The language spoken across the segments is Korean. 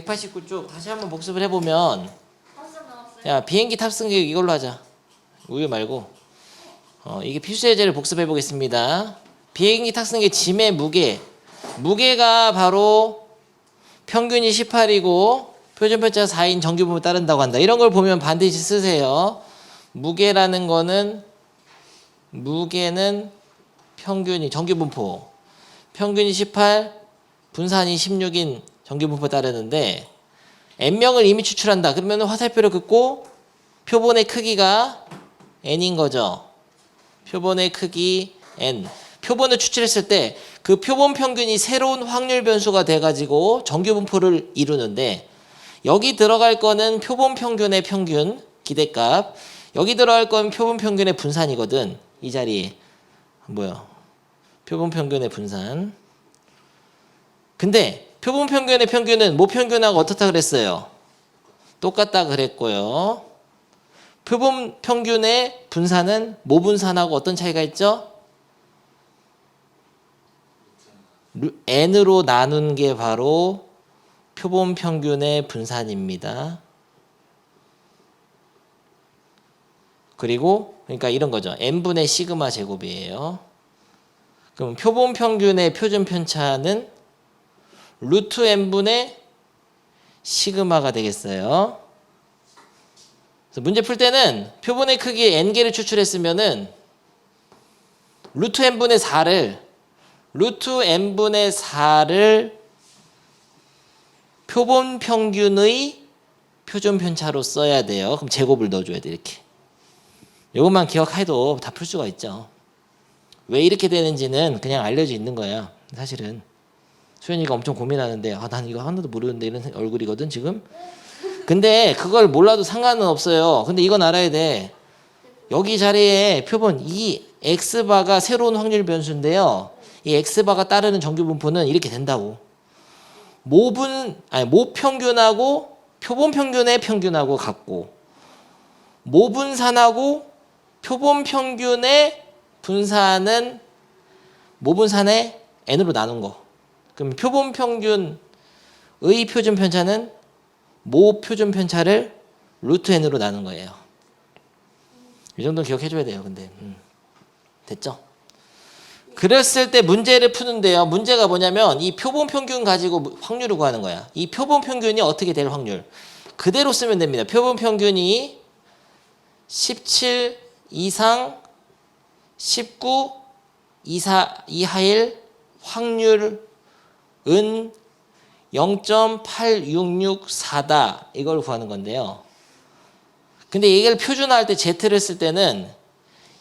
189쪽 다시 한번 복습을 해보면 탑승 나왔어요? 야 비행기 탑승 계획 이걸로 하자. 우유 말고 이게 필수 예제를 복습해 보겠습니다. 비행기 탑승 계획 짐의 무게가 바로 평균이 18이고 표준 편차가 4인 정규 분포 따른다고 한다. 이런 걸 보면 반드시 쓰세요. 무게라는 거는 무게는 평균이 정규 분포 평균이 18 분산이 16인 정규 분포 따르는데 n명을 이미 추출한다. 그러면 화살표를 긋고 표본의 크기가 n인 거죠. 표본의 크기 n. 표본을 추출했을 때 그 표본 평균이 새로운 확률 변수가 돼가지고 정규 분포를 이루는데 여기 들어갈 거는 표본 평균의 평균 기대값. 여기 들어갈 건 표본 평균의 분산이거든. 이 자리에 뭐야? 표본 평균의 분산. 근데 표본 평균의 평균은 모 평균하고 어떻다 그랬어요? 똑같다 그랬고요. 표본 평균의 분산은 모 분산하고 어떤 차이가 있죠? n으로 나눈 게 바로 표본 평균의 분산입니다. 그리고 그러니까 이런 거죠. n분의 시그마 제곱이에요. 그럼 표본 평균의 표준 편차는 루트 n분의 시그마가 되겠어요. 그래서 문제 풀 때는 표본의 크기에 n개를 추출했으면은 루트 n분의 4를 표본 평균의 표준 편차로 써야 돼요. 그럼 제곱을 넣어줘야 돼. 이렇게. 이것만 기억해도 다 풀 수가 있죠. 왜 이렇게 되는지는 그냥 알려져 있는 거야. 사실은 수현이가 엄청 고민하는데 난 이거 하나도 모르는데 이런 얼굴이거든 지금. 근데 그걸 몰라도 상관은 없어요. 근데 이건 알아야 돼. 여기 자리에 표본 이 x바가 새로운 확률 변수인데요. 이 x바가 따르는 정규 분포는 이렇게 된다고. 모 평균하고 표본 평균의 평균하고 같고 모 분산하고 표본 평균의 분산은 모 분산의 n으로 나눈 거. 그럼 표본 평균의 표준 편차는 모 표준 편차를 루트 n으로 나눈 거예요. 이 정도는 기억해 줘야 돼요. 근데 됐죠? 그랬을 때 문제를 푸는데요. 문제가 뭐냐면 이 표본 평균 가지고 확률을 구하는 거야. 이 표본 평균이 어떻게 될 확률? 그대로 쓰면 됩니다. 표본 평균이 17 이상 19 이하일 확률은 0.8664다. 이걸 구하는 건데요. 근데 이걸 표준화할 때 Z를 쓸 때는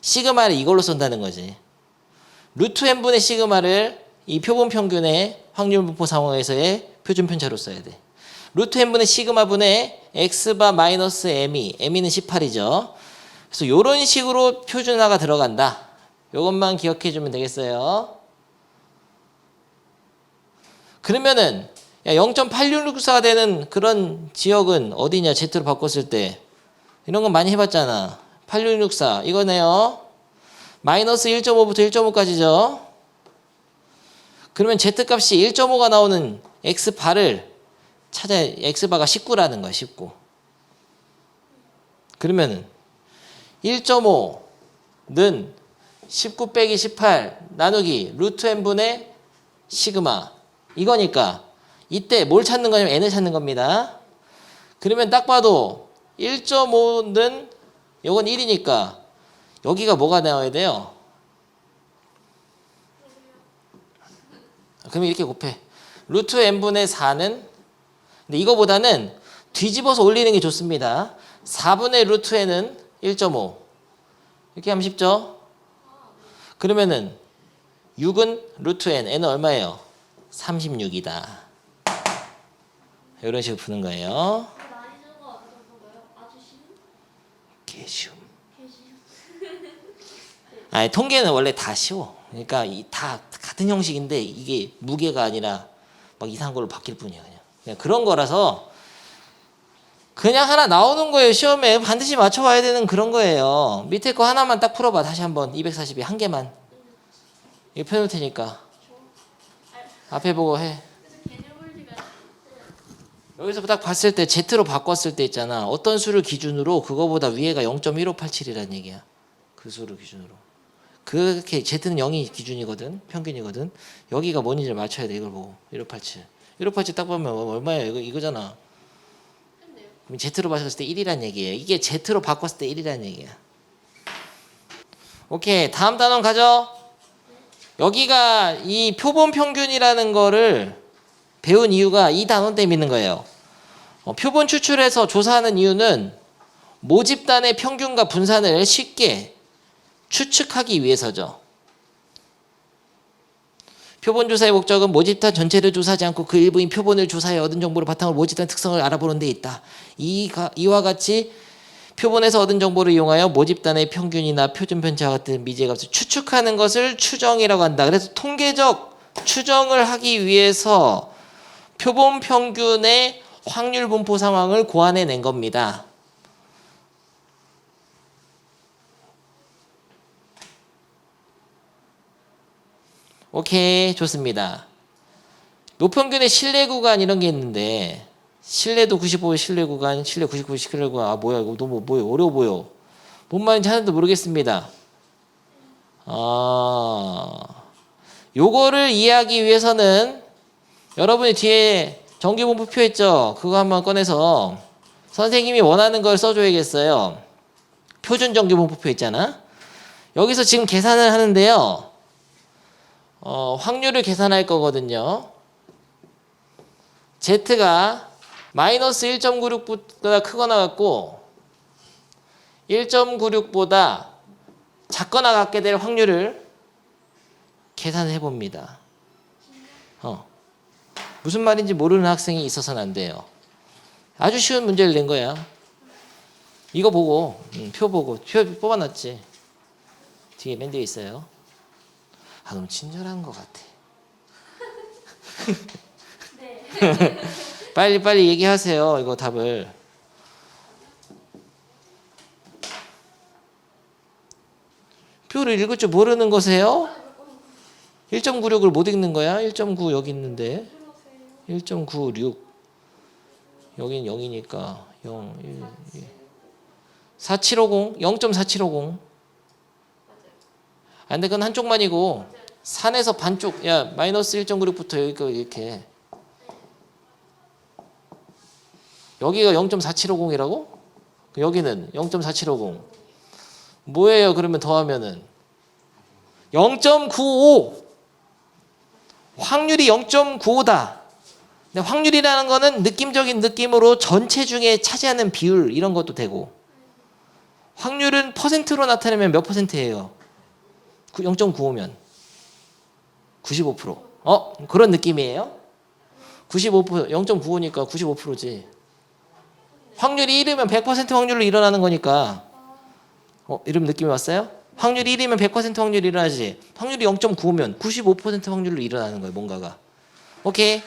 시그마를 이걸로 쓴다는 거지. 루트 n분의 시그마를 이 표본 평균의 확률 분포 상황에서의 표준 편차로 써야 돼. 루트 n분의 시그마분의 x바 마이너스 m이는 18이죠. 그래서 이런 식으로 표준화가 들어간다. 이것만 기억해 주면 되겠어요. 그러면은 0.8664가 되는 그런 지역은 어디냐? Z로 바꿨을 때 이런 건 많이 해봤잖아. 8664 이거네요. 마이너스 1.5부터 1.5까지죠. 그러면 Z값이 1.5가 나오는 X바를 찾아야 X바가 19라는 거야. 19. 그러면은 1.5는 19 빼기 18 나누기 루트 n분의 시그마 이거니까 이때 뭘 찾는 거냐면 n을 찾는 겁니다. 그러면 딱 봐도 1.5는 이건 1이니까 여기가 뭐가 나와야 돼요? 그러면 이렇게 곱해. 루트 n분의 4는 근데 이거보다는 뒤집어서 올리는 게 좋습니다. 4분의 루트 n은 1.5 이렇게 하면 쉽죠? 그러면은 6은 루트 n은 얼마예요? 36이다. 이런 식으로 푸는 거예요. 많이 주는 거 어떤 건가요? 아주 쉬운? 개쉬움. 쉬운. 아니 통계는 원래 다 쉬워. 그러니까 다 같은 형식인데 이게 무게가 아니라 막 이상한 걸로 바뀔 뿐이야. 그냥 그런 거라서 그냥 하나 나오는 거예요. 시험에 반드시 맞춰봐야 되는 그런 거예요. 밑에 거 하나만 딱 풀어봐. 다시 한번 242 한 개만. 이거 펴놓을 테니까 앞에 보고 해. 그래서 개념 물리가 여기서 딱 봤을 때 Z로 바꿨을 때 있잖아. 어떤 수를 기준으로 그거보다 위에가 0.1587이라는 얘기야. 그 수를 기준으로. 그렇게 Z는 0이 기준이거든. 평균이거든. 여기가 뭔지를 맞춰야 돼. 이걸 보고. 1587. 1587 딱 보면 얼마야? 이거잖아. 근데요. 그럼 Z로 바꿨을 때 1이란 얘기예요. 이게 Z로 바꿨을 때 1이란 얘기야. 오케이. 다음 단원 가죠. 여기가 이 표본 평균이라는 거를 배운 이유가 이 단원 때문에 있는 거예요. 표본 추출해서 조사하는 이유는 모집단의 평균과 분산을 쉽게 추측하기 위해서죠. 표본 조사의 목적은 모집단 전체를 조사하지 않고 그 일부인 표본을 조사해 얻은 정보를 바탕으로 모집단 특성을 알아보는 데 있다. 이와 같이 표본에서 얻은 정보를 이용하여 모집단의 평균이나 표준 편차 같은 미지의 값을 추측하는 것을 추정이라고 한다. 그래서 통계적 추정을 하기 위해서 표본 평균의 확률 분포 상황을 고안해낸 겁니다. 오케이, 좋습니다. 노평균의 신뢰 구간 이런 게 있는데 신뢰도 95 신뢰 구간, 신뢰 99 신뢰 구간. 아 뭐야 이거 너무 뭐야 어려워 보여. 뭔 말인지 하나도 모르겠습니다. 요거를 이해하기 위해서는 여러분이 뒤에 정규분포표 했죠? 그거 한번 꺼내서 선생님이 원하는 걸 써줘야겠어요. 표준 정규분포표 있잖아. 여기서 지금 계산을 하는데요. 확률을 계산할 거거든요. Z가 마이너스 1.96보다 크거나 같고 1.96보다 작거나 같게 될 확률을 계산해 봅니다. 무슨 말인지 모르는 학생이 있어서는 안 돼요. 아주 쉬운 문제를 낸 거야. 이거 보고 표 보고 표 뽑아놨지. 뒤에 맨 뒤에 있어요. 너무 친절한 것 같아. 네. 빨리 얘기하세요. 이거 답을. 표를 읽을 줄 모르는 거세요? 1.96을 못 읽는 거야? 1.9 여기 있는데 1.96 여긴 0이니까 0, 1, 2 4750 0.4750 아, 근데 그건 한쪽만이고 산에서 반쪽 야 마이너스 1.96부터 여기 이렇게 여기가 0.4750이라고? 여기는 0.4750 뭐예요? 그러면 더하면은 0.95 확률이 0.95다. 근데 확률이라는 거는 느낌적인 느낌으로 전체 중에 차지하는 비율 이런 것도 되고 확률은 퍼센트로 나타내면 몇 퍼센트예요? 0.95면 95%. 그런 느낌이에요? 95% 0.95니까 95%지. 확률이 1이면 100% 확률로 일어나는 거니까. 이름 느낌이 왔어요? 확률이 1이면 100% 확률로 일어나지. 확률이 0.95면 95% 확률로 일어나는 거예요. 뭔가가. 오케이.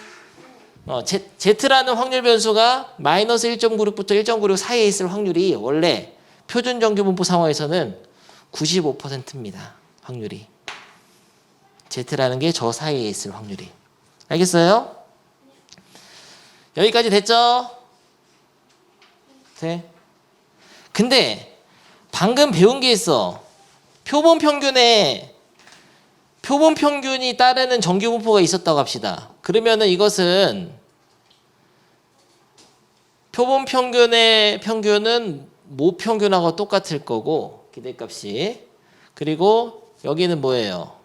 Z라는 확률 변수가 마이너스 1.96부터 1.96 사이에 있을 확률이 원래 표준 정규분포 상황에서는 95%입니다. 확률이. Z라는 게 저 사이에 있을 확률이. 알겠어요? 여기까지 됐죠? 네. 근데 방금 배운 게 있어. 표본 평균이 따르는 정규분포가 있었다고 합시다. 그러면은 이것은 표본 평균의 평균은 모평균하고 똑같을 거고 기대값이. 그리고 여기는 뭐예요?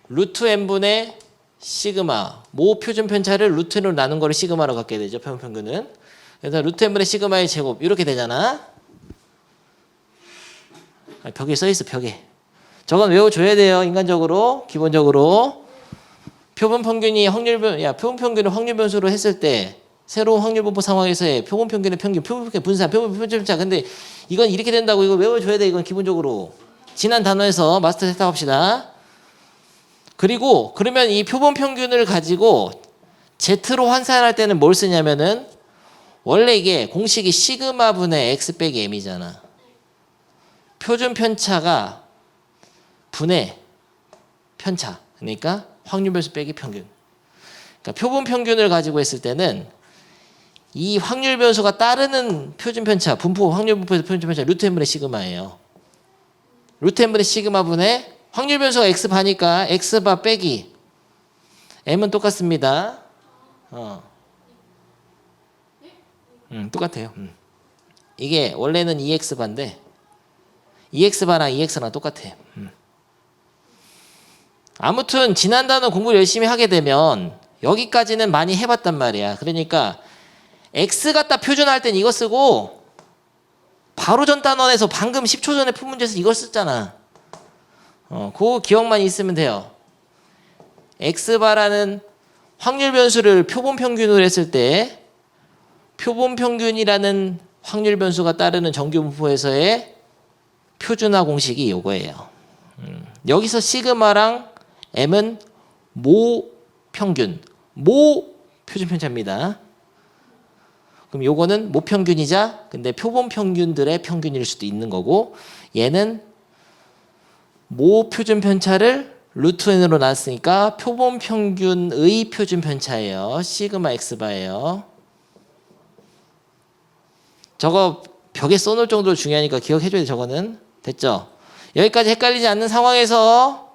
루트 n분의 시그마. 모 표준 편차를 루트로 나눈 거를 시그마로 갖게 되죠. 표본 평균은. 그래서 루트 n분의 시그마의 제곱 이렇게 되잖아. 벽에 써있어. 벽에. 저건 외워줘야 돼요. 인간적으로 기본적으로. 표본 평균이 표본 평균을 확률 변수로 했을 때 새로운 확률 분포 상황에서의 표본 평균의 평균, 표본 평균 분산, 표본 표준 편차. 근데 이건 이렇게 된다고 이거 외워줘야 돼. 이건 기본적으로. 지난 단어에서 마스터 했다고 합시다. 그리고 그러면 이 표본 평균을 가지고 Z로 환산할 때는 뭘 쓰냐면은 원래 이게 공식이 시그마 분의 x 빼기 m이잖아. 표준 편차가 분의 편차. 그러니까 확률 변수 빼기 평균. 그러니까 표본 평균을 가지고 했을 때는 이 확률 변수가 따르는 표준 편차, 분포 확률 분포에서 표준 편차 루트 n분의 시그마예요. 루트 n분의 시그마 분의 확률 변수가 x바니까 x바 빼기 m은 똑같습니다. 똑같아요. 이게 원래는 2x바인데 2x바랑 2x랑 똑같아요. 아무튼 지난 단원 공부를 열심히 하게 되면 여기까지는 많이 해봤단 말이야. 그러니까 x 갖다 표준할 땐 이거 쓰고 바로 전 단원에서 방금 10초 전에 푼 문제에서 이걸 썼잖아. 그거 기억만 있으면 돼요. x바라는 확률 변수를 표본 평균으로 했을 때 표본 평균이라는 확률 변수가 따르는 정규 분포에서의 표준화 공식이 이거예요. 여기서 시그마랑 m은 모 평균, 모 표준 편차입니다. 그럼 요거는 모 평균이자 근데 표본 평균들의 평균일 수도 있는 거고 얘는 모 표준 편차를 루트 n으로 나눴으니까 표본 평균의 표준 편차예요. 시그마 x바예요. 저거 벽에 써놓을 정도로 중요하니까 기억해줘야 돼. 저거는 됐죠? 여기까지 헷갈리지 않는 상황에서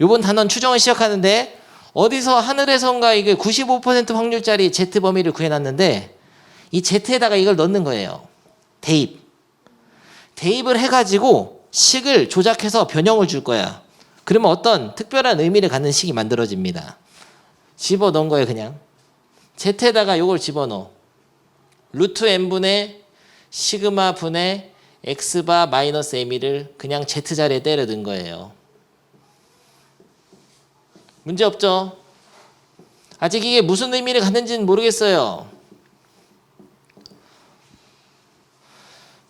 요번 단원 추정을 시작하는데 어디서 하늘에선가 이게 95% 확률짜리 Z 범위를 구해놨는데 이 Z에다가 이걸 넣는 거예요. 대입을 해가지고 식을 조작해서 변형을 줄 거야. 그러면 어떤 특별한 의미를 갖는 식이 만들어집니다. 집어넣은 거예요. 그냥 Z에다가 이걸 집어넣어. 루트 n분의 시그마 분의 x바 마이너스 m을 그냥 Z자리에 때려 넣은 거예요. 문제 없죠? 아직 이게 무슨 의미를 갖는지는 모르겠어요.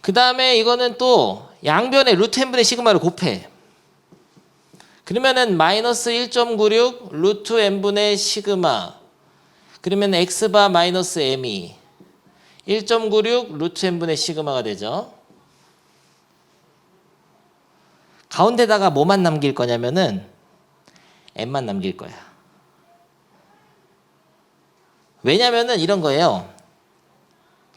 그 다음에 이거는 또 양변에 루트 n분의 시그마를 곱해. 그러면은 마이너스 1.96 루트 n분의 시그마 그러면 x바 마이너스 m이 1.96 루트 n분의 시그마가 되죠. 가운데다가 뭐만 남길 거냐면은 m만 남길 거야. 왜냐면은 이런 거예요.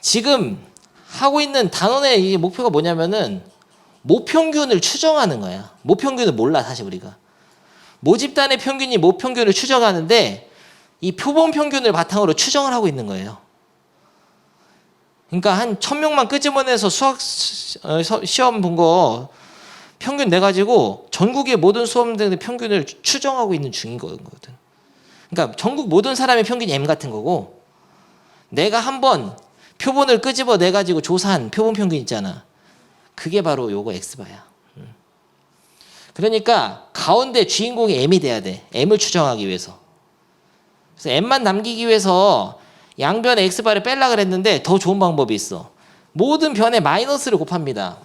지금 하고 있는 단원의 이 목표가 뭐냐면은 모평균을 추정하는 거야. 모평균을 몰라 사실 우리가. 모집단의 평균이 모평균을 추정하는데 이 표본 평균을 바탕으로 추정을 하고 있는 거예요. 그러니까 한 1000명만 끄집어내서 수학 시험 본 거 평균 내가지고 전국의 모든 수험생들의 평균을 추정하고 있는 중인 거거든. 그러니까 전국 모든 사람의 평균이 M 같은 거고 내가 한번 표본을 끄집어 내가지고 조사한 표본 평균 있잖아. 그게 바로 요거 X바야. 그러니까 가운데 주인공이 M이 돼야 돼. M을 추정하기 위해서. 그래서 M만 남기기 위해서 양변에 X바를 뺄라 그랬는데 더 좋은 방법이 있어. 모든 변에 마이너스를 곱합니다.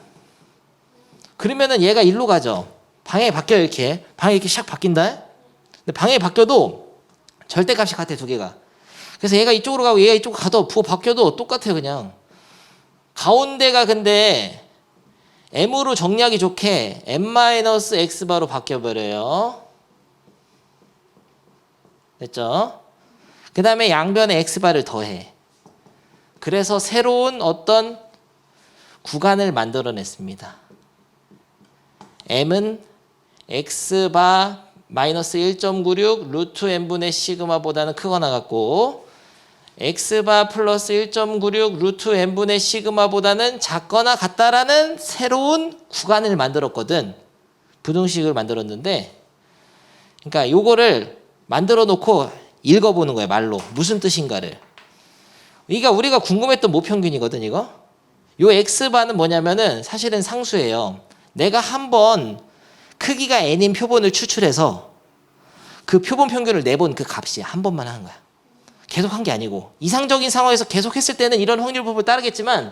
그러면은 얘가 1로 가죠. 방향이 바뀌어요. 이렇게 방향이 이렇게 샥 바뀐다. 근데 방향이 바뀌어도 절대값이 같아 두 개가. 그래서 얘가 이쪽으로 가고 얘가 이쪽으로 가도 부호 바뀌어도 똑같아요. 그냥 가운데가 근데 m으로 정리하기 좋게 m-x바로 바뀌어버려요. 됐죠? 그 다음에 양변에 x바를 더해. 그래서 새로운 어떤 구간을 만들어냈습니다. m은 x바 마이너스 1.96 루트 n분의 시그마보다는 크거나 같고 x바 플러스 1.96 루트 n분의 시그마보다는 작거나 같다라는 새로운 구간을 만들었거든. 부등식을 만들었는데 그러니까 요거를 만들어 놓고 읽어보는 거야. 말로 무슨 뜻인가를. 그러니까 우리가 궁금했던 모평균이거든. 이거 요 x바는 뭐냐면은 사실은 상수예요. 내가 한번 크기가 n인 표본을 추출해서 그 표본 평균을 내본 그 값이 한 번만 한 거야. 계속 한 게 아니고 이상적인 상황에서 계속 했을 때는 이런 확률 분포를 따르겠지만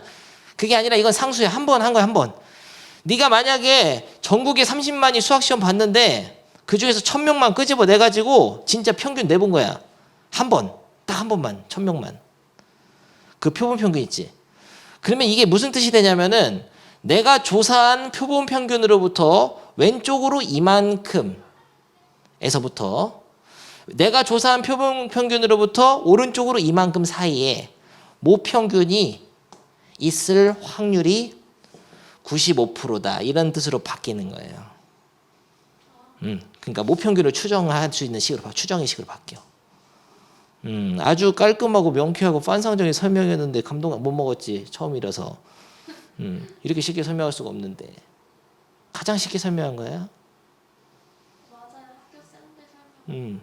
그게 아니라 이건 상수야. 한 번 한 거야. 한 번. 네가 만약에 전국에 30만이 수학시험 봤는데 그중에서 1000명만 끄집어 내가지고 진짜 평균 내본 거야. 한 번. 딱 한 번만. 1000명만. 그 표본 평균 있지. 그러면 이게 무슨 뜻이 되냐면은 내가 조사한 표본 평균으로부터 왼쪽으로 이만큼에서부터 내가 조사한 표본 평균으로부터 오른쪽으로 이만큼 사이에 모평균이 있을 확률이 95%다. 이런 뜻으로 바뀌는 거예요. 그러니까 모평균을 추정할 수 있는 식으로, 추정의 식으로 바뀌어. 아주 깔끔하고 명쾌하고 환상적인 설명이었는데 감동 못 먹었지. 처음이라서. 이렇게 쉽게 설명할 수가 없는데. 가장 쉽게 설명한 거야. 맞아요. 학교 쌤들 설명.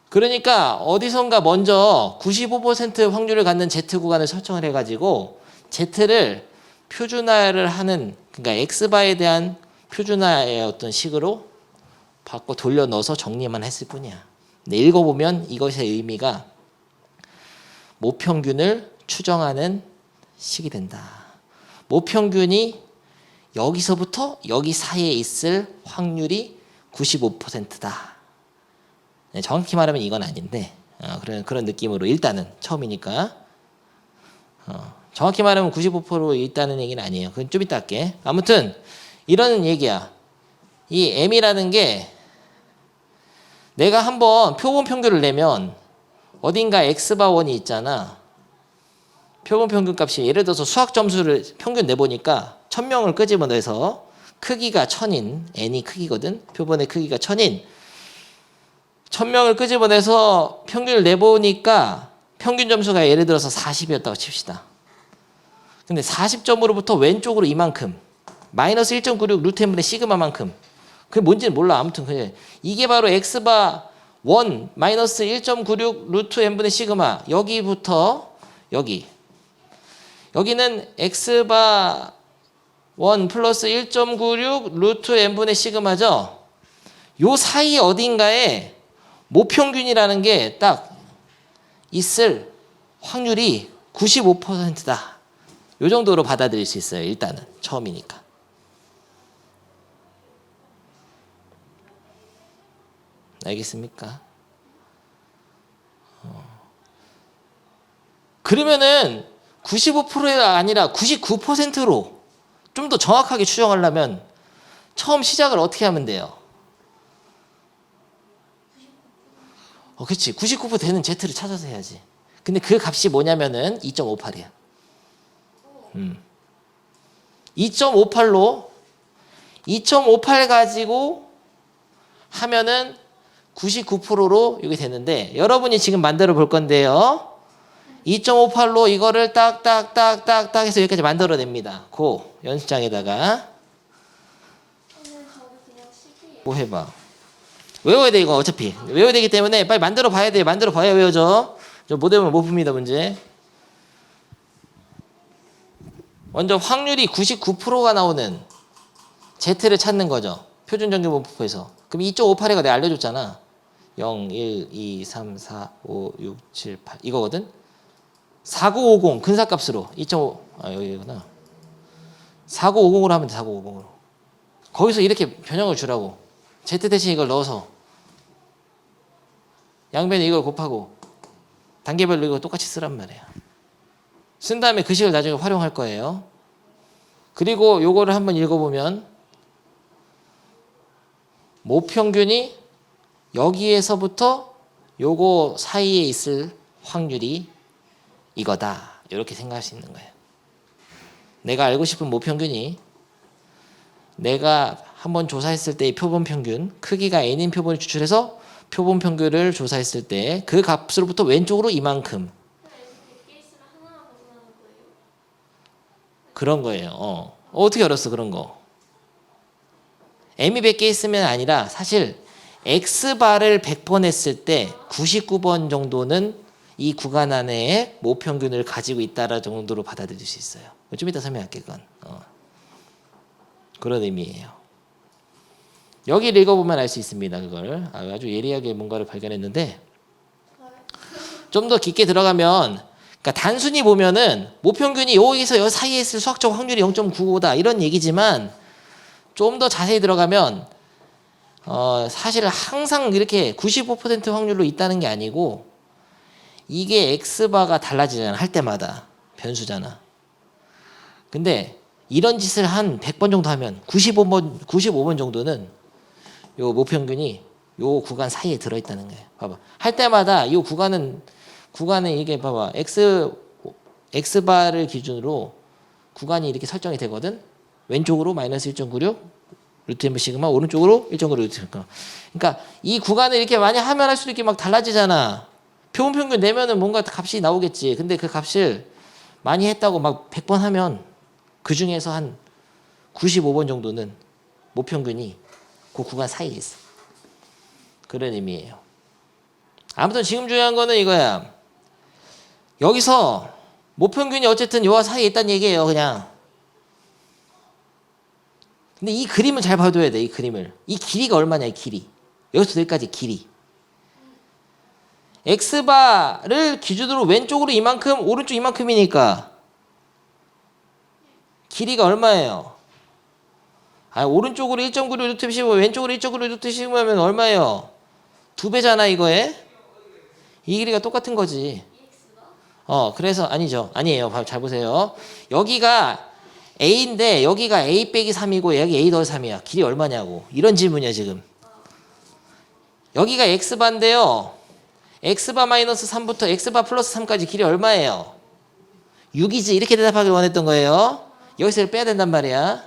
그러니까 어디선가 먼저 95% 확률을 갖는 Z 구간을 설정을 해가지고 Z를 표준화를 하는, 그러니까 X바에 대한 표준화의 어떤 식으로 바꿔 돌려 넣어서 정리만 했을 뿐이야. 근데 읽어보면 이것의 의미가 모평균을 추정하는 식이 된다. 모평균이 여기서부터 여기 사이에 있을 확률이 95%다. 네, 정확히 말하면 이건 아닌데 그런 느낌으로 일단은 처음이니까 정확히 말하면 95% 있다는 얘기는 아니에요. 그건 좀 이따 할게. 아무튼 이런 얘기야. 이 M이라는 게 내가 한번 표본 평균을 내면 어딘가 X바1이 있잖아. 표본 평균 값이 예를 들어서 수학 점수를 평균 내보니까 1000명을 끄집어내서 크기가 1000인 N이 크기거든. 표본의 크기가 1000인 1000명을 끄집어내서 평균을 내보니까 평균 점수가 예를 들어서 40이었다고 칩시다. 근데 40점으로부터 왼쪽으로 이만큼 마이너스 1.96 루트 n분의 시그마만큼 그게 뭔지는 몰라. 아무튼 그래. 이게 바로 x바 1 마이너스 1.96 루트 n분의 시그마. 여기부터 여기는 x바 1 플러스 1.96 루트 n분의 시그마죠. 요 사이 어딘가에 모평균이라는 게 딱 있을 확률이 95%다. 요 정도로 받아들일 수 있어요. 일단은 처음이니까. 알겠습니까? 그러면은 95%가 아니라 99%로 좀 더 정확하게 추정하려면 처음 시작을 어떻게 하면 돼요? 그렇지. 99% 되는 Z를 찾아서 해야지. 근데 그 값이 뭐냐면은 2.58이야. 2.58로 2.58 가지고 하면은 99%로 이게 되는데 여러분이 지금 만들어 볼 건데요. 2.58로 이거를 딱딱딱딱딱 해서 여기까지 만들어냅니다. 고 연습장에다가 오늘 저도 그냥 시기. 뭐 해봐. 외워야 돼 이거 어차피. 외워야 되기 때문에 빨리 만들어 봐야 돼. 만들어 봐야 외워져. 저 못 외우면 못 풉니다 문제. 먼저 확률이 99%가 나오는 Z를 찾는 거죠. 표준 정규 분포에서. 그럼 2.58가 내가 알려줬잖아. 0, 1, 2, 3, 4, 5, 6, 7, 8 이거거든. 4950 근사값으로 2.5 여기구나. 4950으로 하면 돼. 4950으로. 거기서 이렇게 변형을 주라고. Z 대신 이걸 넣어서 양변에 이걸 곱하고 단계별로 이거 똑같이 쓰란 말이야. 쓴 다음에 그 식을 나중에 활용할 거예요. 그리고 요거를 한번 읽어보면 모평균이 여기에서부터 요거 사이에 있을 확률이 이거다. 이렇게 생각할 수 있는 거예요. 내가 알고 싶은 모평균이 내가 한번 조사했을 때의 표본 평균 크기가 n인 표본을 추출해서 표본 평균을 조사했을 때 그 값으로부터 왼쪽으로 이만큼 하나만 벗어나는 거예요? 그런 거예요. 어떻게 알았어 그런 거? m이 100개 있으면 아니라 사실 x바를 100번 했을 때 99번 정도는 이 구간 안에 모평균을 가지고 있다라 정도로 받아들일 수 있어요. 좀 이따 설명할게 그건. 그런 의미예요. 여기를 읽어보면 알 수 있습니다. 그걸 아주 예리하게 뭔가를 발견했는데 좀 더 깊게 들어가면 그러니까 단순히 보면은 모평균이 여기서 여 사이에 있을 수학적 확률이 0.95다 이런 얘기지만 좀 더 자세히 들어가면 사실 항상 이렇게 95% 확률로 있다는 게 아니고 이게 x바가 달라지잖아. 할 때마다 변수잖아. 근데 이런 짓을 한 100번 정도 하면 95번 정도는 요 모평균이 요 구간 사이에 들어있다는 거예요. 봐봐. 할 때마다 이 구간은 이게 봐봐. X바를 기준으로 구간이 이렇게 설정이 되거든. 왼쪽으로 마이너스 1.96 루트 m 시그마, 오른쪽으로 1.96 루트 시그마. 그러니까 이 구간을 이렇게 많이 하면 할수록 이렇게 막 달라지잖아. 표본 평균 내면은 뭔가 값이 나오겠지. 근데 그 값을 많이 했다고 막 100번 하면 그 중에서 한 95번 정도는 모평균이 그 구간 사이에 있어. 그런 의미예요. 아무튼 지금 중요한 거는 이거야. 여기서 모평균이 어쨌든 요와 사이에 있다는 얘기예요. 그냥. 근데 이 그림을 잘 봐둬야 돼. 이 그림을. 이 길이가 얼마냐. 이 길이. 여기서 여기까지 길이. X바를 기준으로 왼쪽으로 이만큼, 오른쪽 이만큼이니까 길이가 얼마예요? 오른쪽으로 1.96 루트 15, 왼쪽으로 1.96 루트 15면 얼마예요? 2배잖아 이거에. 이 길이가 똑같은 거지. 그래서 아니죠. 아니에요. 잘 보세요. 여기가 A인데 여기가 A 빼기 3이고 여기 A 더하기 3이야. 길이 얼마냐고. 이런 질문이야 지금. 여기가 X바인데요. X바 마이너스 3부터 X바 플러스 3까지 길이 얼마예요? 6이지. 이렇게 대답하길 원했던 거예요. 여기서 빼야 된단 말이야.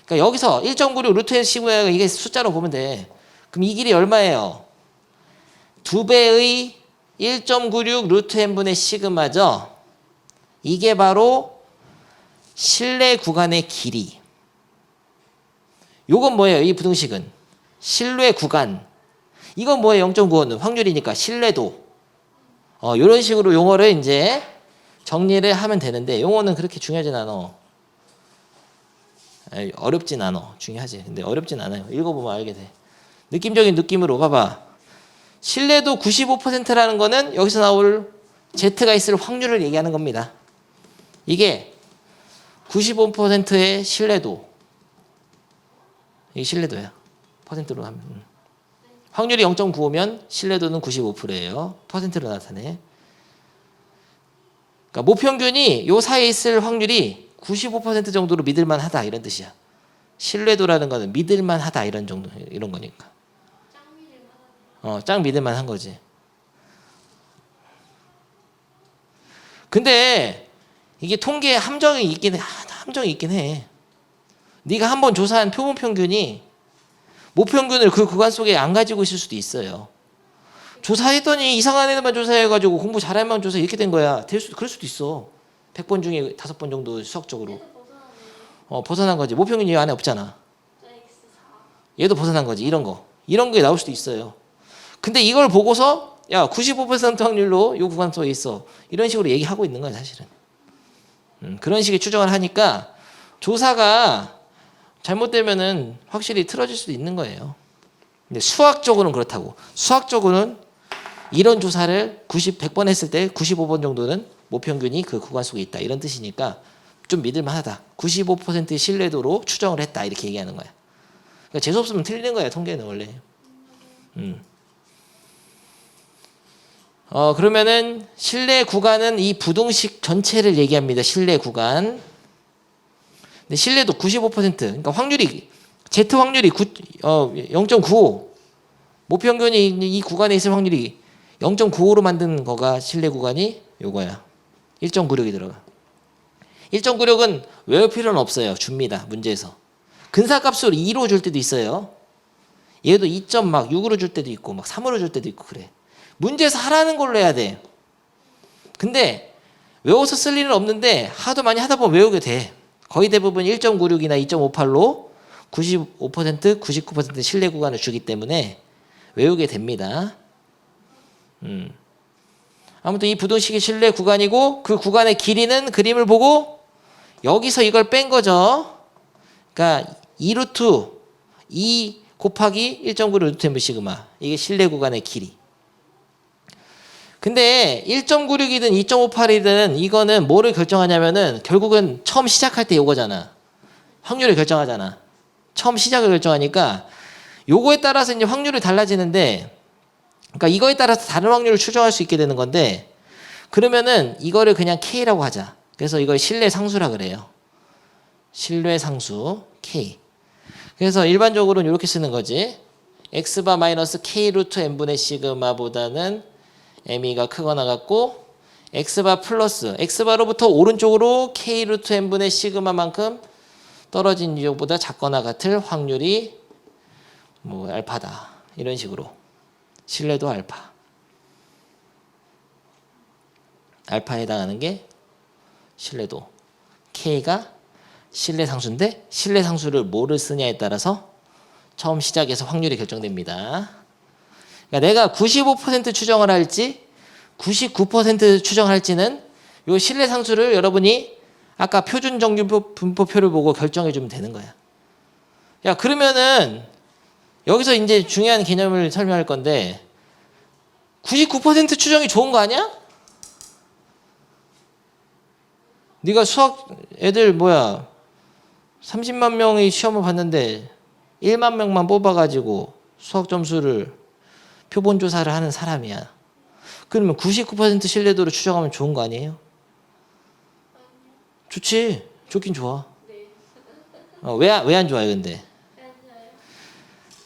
그러니까 여기서 1.96 루트 n 15야. 이게 숫자로 보면 돼. 그럼 이 길이 얼마예요? 2배의 1.96 루트 n분의 시그마죠. 이게 바로 실내 구간의 길이. 요건 뭐예요? 이 부등식은 실내 구간. 이건 뭐예요? 0.95는 확률이니까 신뢰도. 이런 식으로 용어를 이제 정리를 하면 되는데 용어는 그렇게 중요하진 않아. 어렵진 않아. 중요하지. 근데 어렵진 않아요. 읽어보면 알게 돼. 느낌적인 느낌으로 봐봐. 신뢰도 95%라는 거는 여기서 나올 Z가 있을 확률을 얘기하는 겁니다. 이게 95%의 신뢰도. 이게 신뢰도야. 퍼센트로 하면. 확률이 0.95면 신뢰도는 95%예요. 퍼센트로 나타내. 그러니까 모평균이 요 사이에 있을 확률이 95% 정도로 믿을만하다 이런 뜻이야. 신뢰도라는 거는 믿을만하다 이런 정도 이런 거니까. 짱 믿을만한 거지. 근데 이게 통계에 함정이 있긴 해. 네가 한번 조사한 표본 평균이 모평균을 그 구간 속에 안 가지고 있을 수도 있어요. 조사했더니 이상한 애들만 조사해가지고 공부 잘할 만한 조사 이렇게 된 거야. 그럴 수도 있어. 100번 중에 5번 정도 수학적으로. 벗어난 거지. 모평균이 이 안에 없잖아. 얘도 벗어난 거지. 이런 게 나올 수도 있어요. 근데 이걸 보고서 야 95% 확률로 이 구간 속에 있어. 이런 식으로 얘기하고 있는 거야 사실은. 그런 식의 추정을 하니까 조사가 잘못되면은 확실히 틀어질 수도 있는 거예요. 근데 수학적으로는 그렇다고. 수학적으로는 이런 조사를 100번 했을 때 95번 정도는 모평균이 그 구간 속에 있다. 이런 뜻이니까 좀 믿을만하다. 95%의 신뢰도로 추정을 했다. 이렇게 얘기하는 거야. 그러니까 재수 없으면 틀리는 거야. 통계는 원래. 그러면은 신뢰 구간은 이 부등식 전체를 얘기합니다. 신뢰 구간. 근데 신뢰도 95%. 그러니까 확률이 Z 확률이 0.95. 모평균이 이 구간에 있을 확률이 0.95로 만든 거가 신뢰 구간이 요거야. 1.96이 들어가. 1.96은 외울 필요는 없어요. 줍니다. 문제에서. 근사값으로 2로 줄 때도 있어요. 얘도 2.6으로 줄 때도 있고 막 3으로 줄 때도 있고 그래. 문제에서 하라는 걸로 해야 돼. 근데 외워서 쓸 일은 없는데 하도 많이 하다 보면 외우게 돼. 거의 대부분 1.96이나 2.58로 95%, 99% 신뢰 구간을 주기 때문에 외우게 됩니다. 아무튼 이 부등식이 신뢰 구간이고 그 구간의 길이는 그림을 보고 여기서 이걸 뺀 거죠. 그러니까 2루트 2 곱하기 1.9 루트 m 시그마. 이게 신뢰 구간의 길이. 근데 1.96이든 2.58이든 이거는 뭐를 결정하냐면은 결국은 처음 시작할 때 요거잖아. 확률을 결정하잖아. 처음 시작을 결정하니까 요거에 따라서 이제 확률이 달라지는데 그러니까 이거에 따라서 다른 확률을 추정할 수 있게 되는 건데 그러면은 이거를 그냥 K라고 하자. 그래서 이걸 신뢰 상수라 그래요. 신뢰 상수 K. 그래서 일반적으로는 이렇게 쓰는 거지. x바 마이너스 k 루트 n분의 시그마보다는 m이가 크거나 같고 x바 플러스 x바로부터 오른쪽으로 k 루트 n분의 시그마만큼 떨어진 유형보다 작거나 같을 확률이 뭐 알파다. 이런 식으로. 신뢰도 알파. 알파에 해당하는 게 신뢰도. k가 신뢰 상수인데 신뢰 상수를 뭐를 쓰냐에 따라서 처음 시작에서 확률이 결정됩니다. 그러니까 내가 95% 추정을 할지 99% 추정할지는 요 신뢰 상수를 여러분이 아까 표준 정규 분포표를 보고 결정해 주면 되는 거야. 야, 그러면은 여기서 이제 중요한 개념을 설명할 건데 99% 추정이 좋은 거 아니야? 네가 수학 애들 30만 명이 시험을 봤는데 1만 명만 뽑아가지고 수학 점수를 표본 조사를 하는 사람이야. 그러면 99% 신뢰도로 추정하면 좋은 거 아니에요? 좋지. 좋긴 좋아. 왜 안 좋아요, 근데?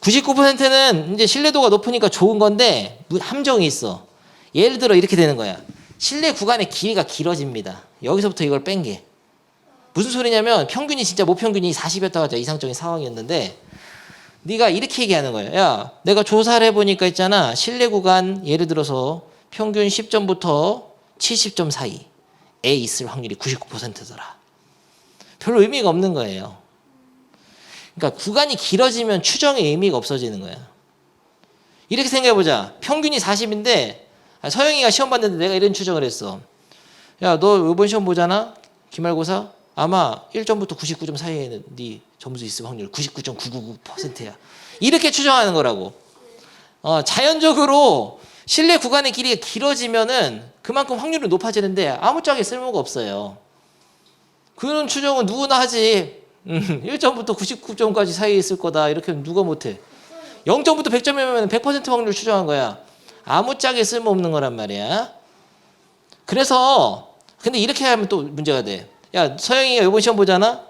99%는 이제 신뢰도가 높으니까 좋은 건데 함정이 있어. 예를 들어 이렇게 되는 거야. 신뢰 구간의 길이가 길어집니다. 여기서부터 이걸 뺀 게. 무슨 소리냐면 평균이 진짜 모평균이 40이었다고 하자. 이상적인 상황이었는데 네가 이렇게 얘기하는 거예요. 야, 내가 조사를 해보니까 있잖아. 신뢰 구간 예를 들어서 평균 10점부터 70점 사이에 있을 확률이 99%더라. 별로 의미가 없는 거예요. 그러니까 구간이 길어지면 추정의 의미가 없어지는 거야. 이렇게 생각해보자. 평균이 40인데 서영이가 시험 봤는데 내가 이런 추정을 했어. 야, 너 이번 시험 보잖아. 기말고사. 아마 1점부터 99점 사이에는 네 점수 있을 확률 99.999%야. 이렇게 추정하는 거라고. 자연적으로 신뢰 구간의 길이가 길어지면은 그만큼 확률이 높아지는데 아무짝에 쓸모가 없어요. 그런 추정은 누구나 하지. 1점부터 99점까지 사이에 있을 거다. 이렇게 하면 누가 못해. 0점부터 100점이면 100% 확률 추정한 거야. 아무짝에 쓸모없는 거란 말이야. 그래서 근데 이렇게 하면 또 문제가 돼. 야, 서영이가 이번 시험 보잖아.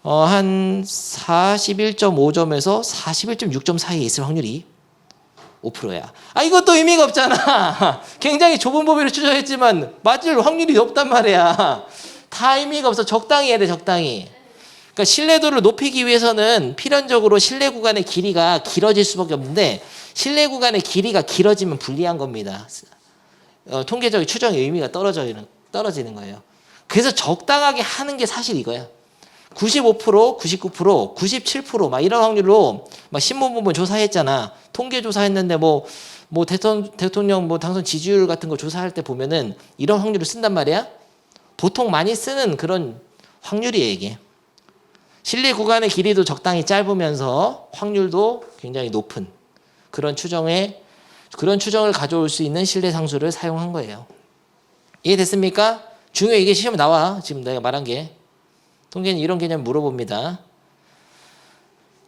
한 41.5점에서 41.6점 사이에 있을 확률이 5%야. 이것도 의미가 없잖아. 굉장히 좁은 범위로 추정했지만 맞을 확률이 없단 말이야. 다 의미가 없어. 적당히 해야 돼, 적당히. 그러니까 신뢰도를 높이기 위해서는 필연적으로 신뢰 구간의 길이가 길어질 수밖에 없는데 신뢰 구간의 길이가 길어지면 불리한 겁니다. 통계적인 추정의 의미가 떨어지는 거예요. 그래서 적당하게 하는 게 사실 이거야. 95%, 99%, 97% 막 이런 확률로 막 신문 보면 조사했잖아. 통계 조사했는데 대통령 당선 지지율 같은 거 조사할 때 보면은 이런 확률을 쓴단 말이야. 보통 많이 쓰는 그런 확률이에요, 이게. 신뢰 구간의 길이도 적당히 짧으면서 확률도 굉장히 높은 그런 추정을 가져올 수 있는 신뢰 상수를 사용한 거예요. 이해됐습니까? 중요해. 이게 시험에 나와. 지금 내가 말한 게. 통계는 이런 개념 물어봅니다.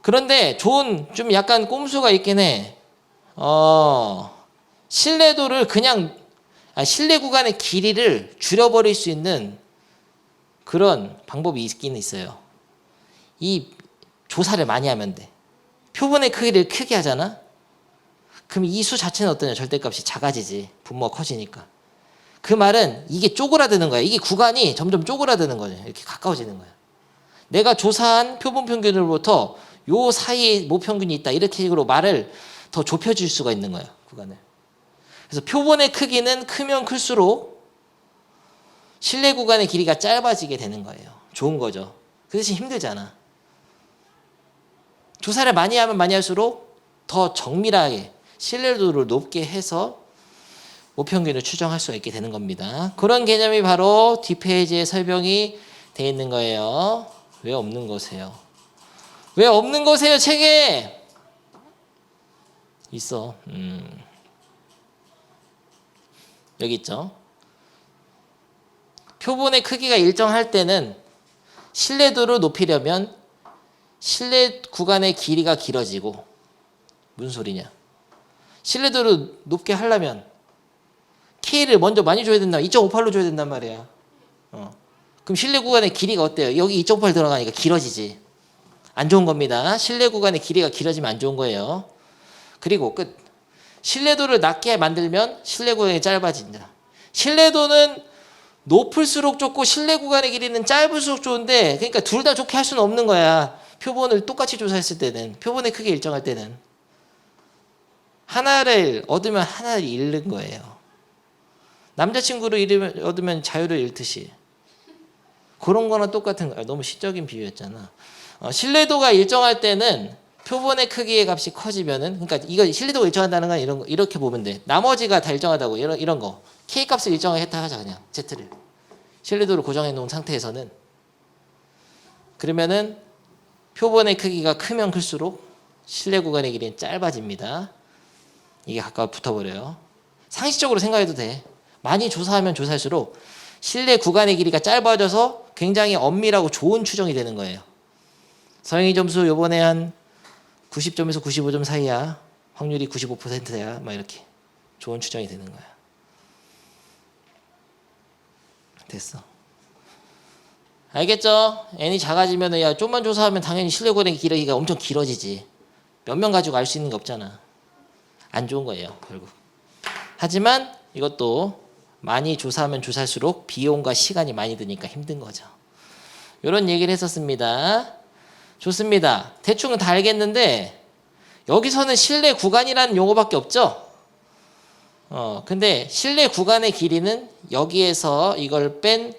그런데 좀 약간 꼼수가 있긴 해. 신뢰도를 신뢰 구간의 길이를 줄여버릴 수 있는 그런 방법이 있긴 있어요. 이 조사를 많이 하면 돼. 표본의 크기를 크게 하잖아. 그럼 이 수 자체는 어떠냐? 절대값이 작아지지. 분모가 커지니까. 그 말은 이게 쪼그라드는 거야. 이게 구간이 점점 쪼그라드는 거죠. 이렇게 가까워지는 거야. 내가 조사한 표본 평균으로부터 요 사이에 모평균이 있다. 이렇게 식으로 말을 더 좁혀줄 수가 있는 거야. 구간을. 그래서 표본의 크기는 크면 클수록 신뢰 구간의 길이가 짧아지게 되는 거예요. 좋은 거죠. 그 대신 힘들잖아. 조사를 많이 하면 많이 할수록 더 정밀하게 신뢰도를 높게 해서 모평균을 추정할 수가 있게 되는 겁니다. 그런 개념이 바로 뒷페이지에 설명이 되어 있는 거예요. 왜 없는 거세요? 왜 없는 거세요, 책에? 있어. 여기 있죠. 표본의 크기가 일정할 때는 신뢰도를 높이려면 신뢰 구간의 길이가 길어지고, 무슨 소리냐? 신뢰도를 높게 하려면 K를 먼저 많이 줘야 된다. 2.58로 줘야 된단 말이야. 그럼 신뢰 구간의 길이가 어때요? 여기 2.58 들어가니까 길어지지. 안 좋은 겁니다. 신뢰 구간의 길이가 길어지면 안 좋은 거예요. 그리고 끝. 신뢰도를 낮게 만들면 신뢰 구간이 짧아진다. 신뢰도는 높을수록 좋고 신뢰 구간의 길이는 짧을수록 좋은데, 그러니까 둘 다 좋게 할 수는 없는 거야. 표본을 똑같이 조사했을 때는, 표본의 크기 일정할 때는 하나를 얻으면 하나를 잃는 거예요. 남자친구를 얻으면 자유를 잃듯이. 그런 거나 똑같은 거야. 너무 시적인 비유였잖아. 신뢰도가 일정할 때는 표본의 크기의 값이 커지면은, 그러니까 이거 신뢰도가 일정한다는 건 이렇게 보면 돼. 나머지가 다 일정하다고. 이런 거. K 값을 일정하겠다 하자, 그냥. Z를. 신뢰도를 고정해 놓은 상태에서는. 그러면은 표본의 크기가 크면 클수록 신뢰 구간의 길이는 짧아집니다. 이게 가까워 붙어버려요. 상식적으로 생각해도 돼. 많이 조사하면 조사할수록 신뢰 구간의 길이가 짧아져서 굉장히 엄밀하고 좋은 추정이 되는 거예요. 서영이 점수 요번에 한 90점에서 95점 사이야. 확률이 95%야. 막 이렇게 좋은 추정이 되는 거야. 됐어. 알겠죠? n이 작아지면 야 좀만 조사하면 당연히 신뢰 구간의 길이가 엄청 길어지지. 몇 명 가지고 알 수 있는 게 없잖아. 안 좋은 거예요, 결국. 하지만 이것도 많이 조사하면 조사할수록 비용과 시간이 많이 드니까 힘든 거죠. 이런 얘기를 했었습니다. 좋습니다. 대충은 다 알겠는데 여기서는 신뢰 구간이라는 용어밖에 없죠. 근데 신뢰 구간의 길이는 여기에서 이걸 뺀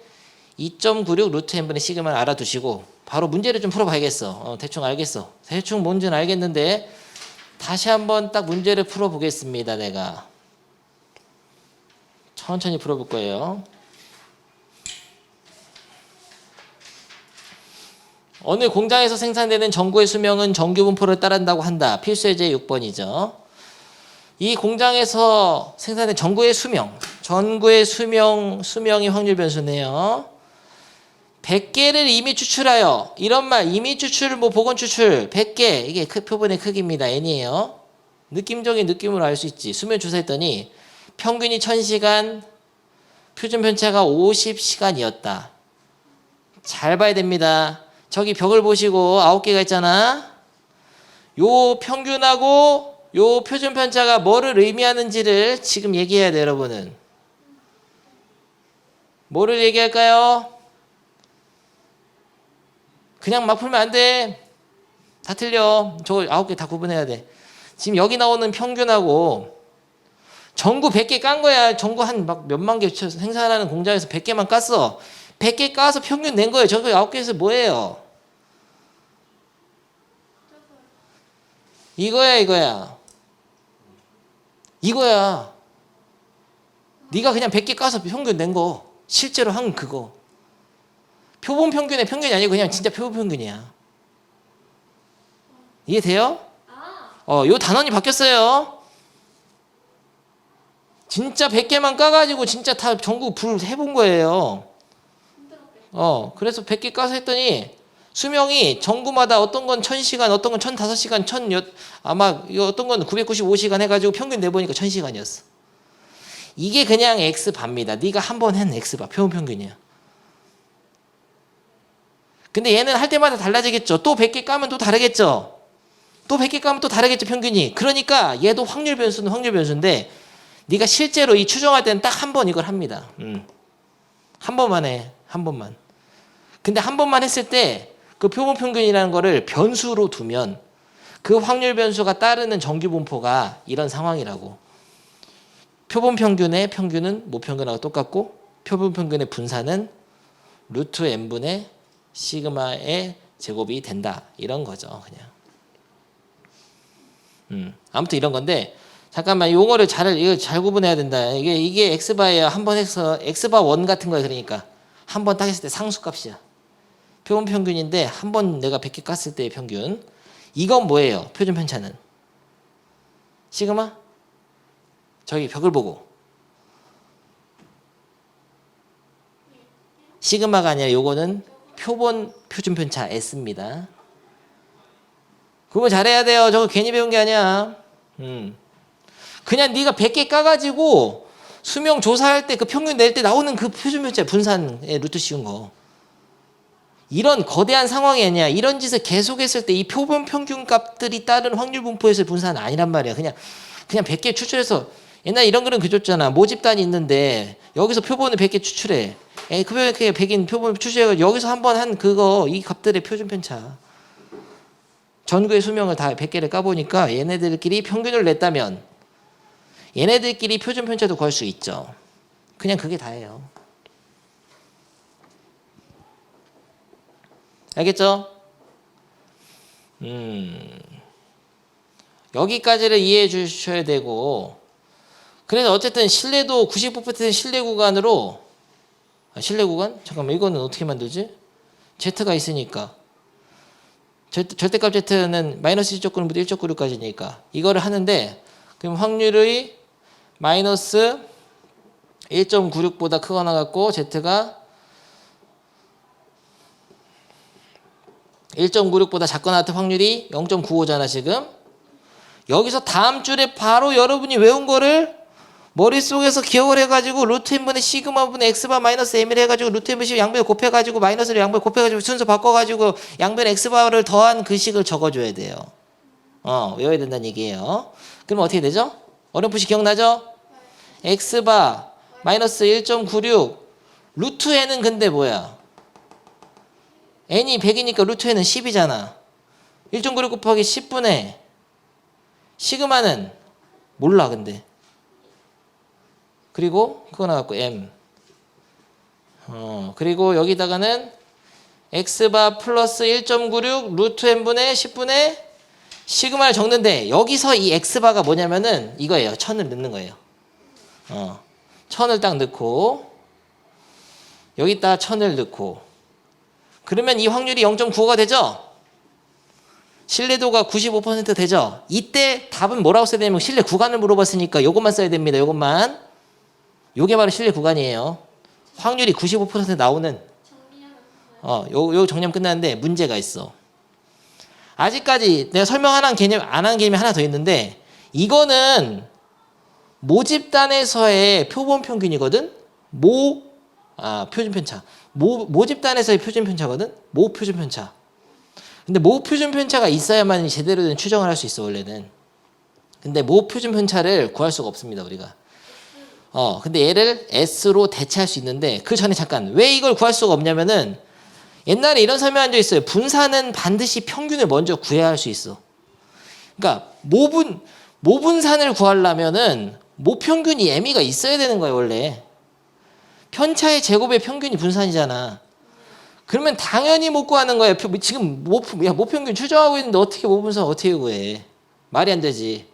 2.96 루트 n분의 시그마를 알아두시고 바로 문제를 좀 풀어봐야겠어. 대충 알겠어. 대충 뭔지는 알겠는데 다시 한번 딱 문제를 풀어보겠습니다. 내가 천천히 풀어볼 거예요. 어느 공장에서 생산되는 전구의 수명은 정규 분포를 따른다고 한다. 필수 예제 6번이죠. 이 공장에서 생산된 전구의 수명이 확률 변수네요. 100개를 이미 추출하여, 이런 말, 이미 추출, 복원 추출, 100개, 이게 표본의 크기입니다. n이에요. 느낌적인 느낌으로 알 수 있지. 수명 조사했더니 평균이 1000시간, 표준 편차가 50시간이었다. 잘 봐야 됩니다. 저기 벽을 보시고 9개가 있잖아. 요 평균하고 요 표준 편차가 뭐를 의미하는지를 지금 얘기해야 돼요, 여러분은. 뭐를 얘기할까요? 그냥 막 풀면 안 돼. 다 틀려. 저 9개 다 구분해야 돼. 지금 여기 나오는 평균하고 전구 100개 깐 거야. 전구 한 막 몇만 개 생산하는 공장에서 100개만 깠어. 100개 까서 평균 낸 거예요. 저거 9개에서 뭐예요? 이거야. 네가 그냥 100개 까서 평균 낸 거. 실제로 한 그거. 표본 평균의 평균이 아니고 그냥 진짜 표본 평균이야. 이해돼요? 요 단원이 바뀌었어요. 진짜 100개만 까가지고 진짜 다 전국 불 해본 거예요. 그래서 100개 까서 했더니 수명이 전구마다 어떤 건 1000시간, 어떤 건 1005시간, 아마 어떤 건 995시간 해가지고 평균 내보니까 1000시간이었어. 이게 그냥 X바입니다. 네가 한 번 한 X바, 표본 평균이야. 근데 얘는 할 때마다 달라지겠죠. 또 100개 까면 또 다르겠죠. 또 100개 까면 또 다르겠죠, 평균이. 그러니까 얘도 확률 변수는 확률 변수인데 네가 실제로 이 추정할 때는 딱 한 번 이걸 합니다. 한 번만 해. 한 번만. 근데 한 번만 했을 때 그 표본 평균이라는 거를 변수로 두면 그 확률 변수가 따르는 정규 분포가 이런 상황이라고. 표본 평균의 평균은 모평균하고 똑같고 표본 평균의 분산은 루트 n분의 시그마의 제곱이 된다. 이런 거죠, 그냥. 아무튼 이런 건데 잠깐만 용어를 이거 잘 구분해야 된다. 이게 x바예요. 한 번 해서 x바 1 같은 거예요. 그러니까 한 번 딱 했을 때 상수값이야. 표본 평균인데 한 번 내가 100개 깠을 때의 평균. 이건 뭐예요? 표준 편차는 시그마? 저기 벽을 보고 시그마가 아니라 요거는 표준 편차 S입니다. 구분 잘해야 돼요. 저거 괜히 배운 게 아니야. 그냥 네가 100개 까가지고 수명 조사할 때 그 평균 낼 때 나오는 그 표준 편차 분산의 루트 씌운 거. 이런 거대한 상황이 아니야. 이런 짓을 계속했을 때 이 표본 평균 값들이 따른 확률 분포에서의 분산은 아니란 말이야. 그냥 100개 추출해서 옛날 이런 그림 그렸잖아. 모집단이 있는데 여기서 표본을 100개 추출해. 그 100인 표본 추출해서 여기서 한번 한 그거 이 값들의 표준 편차. 전구의 수명을 다 100개를 까보니까 얘네들끼리 평균을 냈다면 얘네들끼리 표준 편차도 구할 수 있죠. 그냥 그게 다예요. 알겠죠? 여기까지를 이해해 주셔야 되고, 그래서 어쨌든 신뢰도 99% 신뢰 구간으로, 신뢰 구간? 잠깐만, 이거는 어떻게 만들지? Z가 있으니까. 절대값 Z는 마이너스 1.96부터 1.96까지니까. 이거를 하는데, 그럼 확률의 마이너스 1.96보다 크거나 같고, Z가 1.96보다 작거나 같은 확률이 0.95잖아, 지금. 여기서 다음 줄에 바로 여러분이 외운 거를 머릿속에서 기억을 해가지고 루트 n분의 시그마분의 x바 마이너스 m을 해가지고 루트 n분의 시 양변을 곱해가지고 마이너스를 양변을 곱해가지고 순서 바꿔가지고 양변 x바를 더한 그 식을 적어줘야 돼요. 외워야 된다는 얘기예요. 그럼 어떻게 되죠? 어렴풋이 기억나죠? x바 마이너스 1.96 루트 n은 근데 뭐야? n이 100이니까 루트 n은 10이잖아. 1.96 곱하기 10분의 시그마는 몰라 근데. 그리고 그거 나왔고 m. 그리고 여기다가는 x바 플러스 1.96 루트 n분의 10분의 시그마를 적는데 여기서 이 x바가 뭐냐면은 이거예요. 1000을 넣는 거예요. 1000을 딱 넣고 여기다 1000을 넣고 그러면 이 확률이 0.95가 되죠? 신뢰도가 95% 되죠? 이때 답은 뭐라고 써야 되냐면 신뢰 구간을 물어봤으니까 이것만 써야 됩니다. 이것만. 요게 바로 신뢰 구간이에요. 확률이 95% 나오는 요 정리하면 끝나는데 문제가 있어. 아직까지 내가 설명 안 한 개념이 하나 더 있는데 이거는 모집단에서의 표본 평균이거든? 표준 편차. 모집단에서의 표준 편차거든? 표준 편차. 근데 표준 편차가 있어야만 제대로 된 추정을 할 수 있어, 원래는. 근데 표준 편차를 구할 수가 없습니다, 우리가. 근데 얘를 S로 대체할 수 있는데, 그 전에 잠깐, 왜 이걸 구할 수가 없냐면은, 옛날에 이런 설명한 적 있어요. 분산은 반드시 평균을 먼저 구해야 할 수 있어. 그러니까, 모분산을 구하려면은, 모평균이 M이가 있어야 되는 거예요, 원래. 편차의 제곱의 평균이 분산이잖아. 그러면 당연히 못 구하는 거예요. 지금 모평균 추정하고 있는데 어떻게 모분산 어떻게 구해? 말이 안 되지.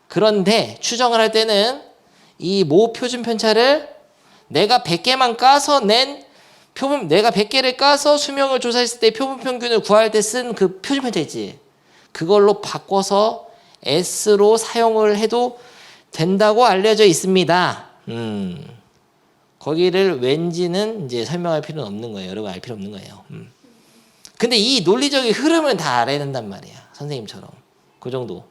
그런데 추정을 할 때는 이 모표준 편차를 내가 100개만 까서 내가 100개를 까서 수명을 조사했을 때 표본 평균을 구할 때 쓴 그 표준 편차 있지. 그걸로 바꿔서 S로 사용을 해도 된다고 알려져 있습니다. 거기를 왠지는 이제 설명할 필요는 없는 거예요. 여러분 알 필요 없는 거예요. 근데 이 논리적인 흐름은 다 알아야 된단 말이야. 선생님처럼. 그 정도.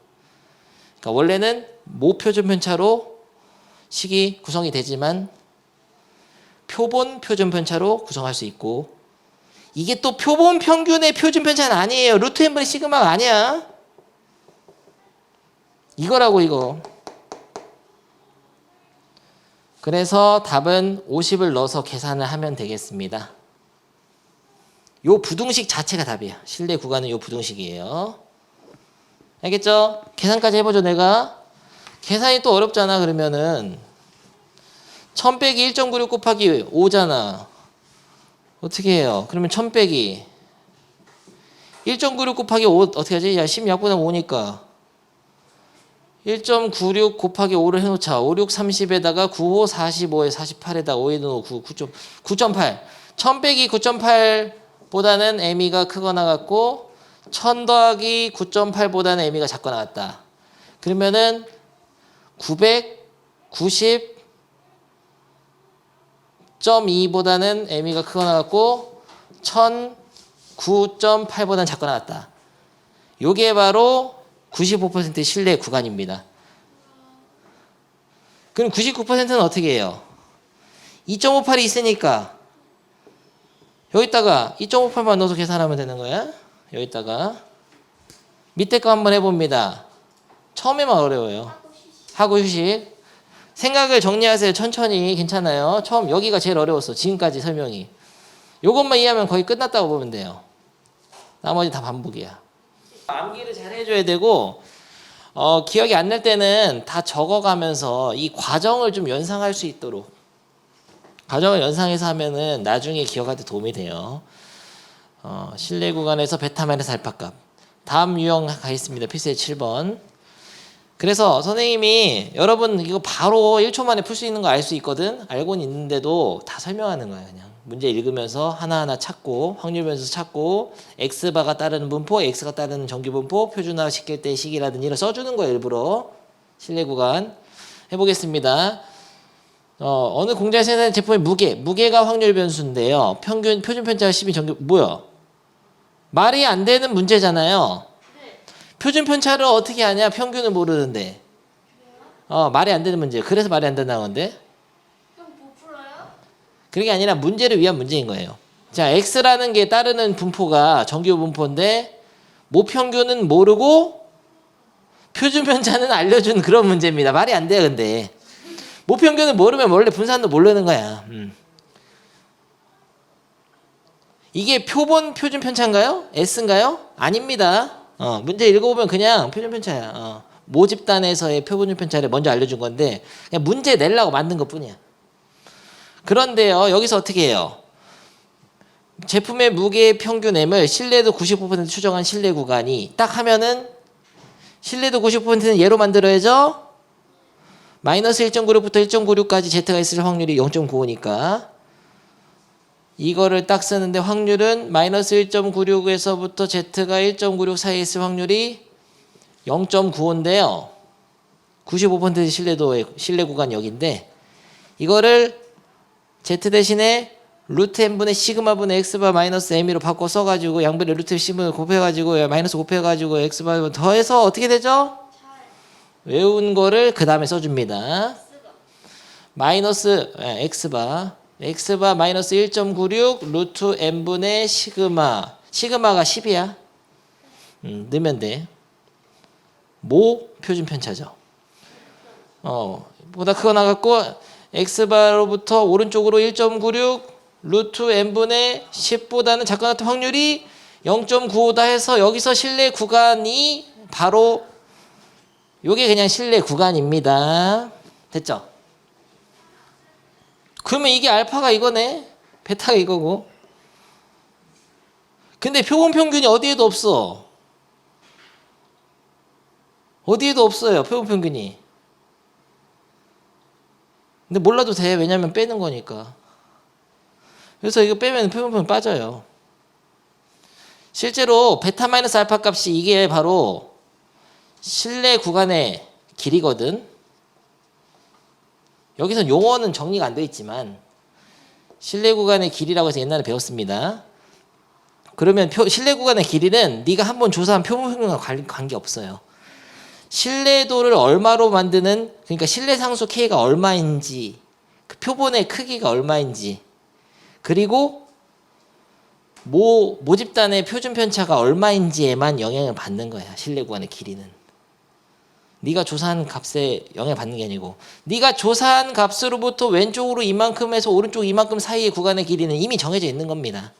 그러니까 원래는 모표준 편차로 식이 구성이 되지만 표본 표준 편차로 구성할 수 있고 이게 또 표본 평균의 표준 편차는 아니에요. 루트 n분의 시그마가 아니야. 이거라고 이거. 그래서 답은 50을 넣어서 계산을 하면 되겠습니다. 요 부등식 자체가 답이야. 신뢰 구간은 요 부등식이에요. 알겠죠? 계산까지 해보죠, 내가. 계산이 또 어렵잖아, 그러면은. 1000 빼기 1.96 곱하기 5잖아. 어떻게 해요? 그러면 1000 빼기 1.96 곱하기 5 어떻게 하지? 야, 10 약분하면 5니까. 1.96 곱하기 5를 해놓자. 5, 6, 30에다가 9, 5, 45에 48에다가 5에 넣어 9.8. 1000 빼기 9.8보다는 M이가 크거나 같고 1000 더하기 9.8보다는 M이가 작거나 같다. 그러면은 990.2보다는 M이가 크거나 같고 1009.8보다는 작거나 같다. 요게 바로 95% 신뢰 구간입니다. 그럼 99%는 어떻게 해요? 2.58이 있으니까 여기다가 2.58만 넣어서 계산하면 되는 거야. 여기다가 밑에 거 한번 해봅니다. 처음에만 어려워요. 하고 휴식. 생각을 정리하세요. 천천히. 괜찮아요. 처음 여기가 제일 어려웠어. 지금까지 설명이. 요것만 이해하면 거의 끝났다고 보면 돼요. 나머지 다 반복이야. 암기를 잘 해줘야 되고 기억이 안 날 때는 다 적어가면서 이 과정을 좀 연상할 수 있도록 과정을 연상해서 하면은 나중에 기억할 때 도움이 돼요. 실내 구간에서 베타 마이너스 알파 값. 다음 유형 가겠습니다. 필수의 7번. 그래서 선생님이 여러분 이거 바로 1초 만에 풀 수 있는 거 알 수 있거든. 알고는 있는데도 다 설명하는 거야. 그냥 문제 읽으면서 하나하나 찾고 확률 변수 찾고 x바가 따르는 분포, x가 따르는 정규 분포, 표준화 시킬 때 식이라든지 이런 써주는 거예요. 일부러. 실내 구간 해보겠습니다. 어느 공장에 생산된 제품의 무게가 확률 변수인데요. 평균 표준 편차가 12 정규 뭐야? 말이 안 되는 문제잖아요. 네. 표준 편차를 어떻게 하냐? 평균을 모르는데. 말이 안 되는 문제. 그래서 말이 안 된다는 건데. 그럼 뭐 풀어요? 그게 아니라 문제를 위한 문제인 거예요. 자, x라는 게 따르는 분포가 정규 분포인데 모평균은 모르고 표준 편차는 알려준 그런 문제입니다. 말이 안 돼요, 근데. 모평균을 모르면 원래 분산도 모르는 거야. 이게 표본 표준 편차인가요? S인가요? 아닙니다. 문제 읽어보면 그냥 표준 편차야. 모집단에서의 표본 편차를 먼저 알려준 건데 그냥 문제 내려고 만든 것뿐이야. 그런데요, 여기서 어떻게 해요? 제품의 무게의 평균 M을 신뢰도 95% 추정한 신뢰 구간이 딱 하면은 신뢰도 95%는 얘로 만들어야죠. 마이너스 1.96부터 1.96까지 Z가 있을 확률이 0.95니까 이거를 딱 쓰는데 확률은 마이너스 1.96에서부터 Z가 1.96 사이에 있을 확률이 0.95인데요. 95% 신뢰 구간 여기인데 이거를 Z 대신에 루트 n분의 시그마분의 x바 마이너스 m이로 바꿔 써가지고 양변에 루트 c분을 곱해가지고 마이너스 곱해가지고 x바 더해서 어떻게 되죠? 외운 거를 그 다음에 써줍니다. 마이너스 x바 마이너스 1.96 루트 n분의 시그마가 10이야. 넣으면 돼. 모 표준 편차죠. 보다 크거 나갔고 x바로부터 오른쪽으로 1.96 루트 n분의 10보다는 작거나 같은 확률이 0.95다 해서 여기서 실내 구간이 바로 요게 그냥 실내 구간입니다. 됐죠? 그러면 이게 알파가 이거네. 베타가 이거고. 근데 표본 평균이 어디에도 없어. 어디에도 없어요. 표본 평균이. 근데 몰라도 돼. 왜냐면 빼는 거니까. 그래서 이거 빼면 표본 평균 빠져요. 실제로 베타 마이너스 알파 값이 이게 바로 실내 구간의 길이거든. 여기서 용어는 정리가 안 되어 있지만 실내 구간의 길이라고 해서 옛날에 배웠습니다. 그러면 실내 구간의 길이는 네가 한번 조사한 표본 평균과 관계없어요. 신뢰도를 얼마로 만드는 그러니까 신뢰 상수 K가 얼마인지 그 표본의 크기가 얼마인지 그리고 모집단의 표준 편차가 얼마인지에만 영향을 받는 거야. 신뢰 구간의 길이는. 네가 조사한 값에 영향을 받는 게 아니고 네가 조사한 값으로부터 왼쪽으로 이만큼에서 오른쪽 이만큼 사이의 구간의 길이는 이미 정해져 있는 겁니다.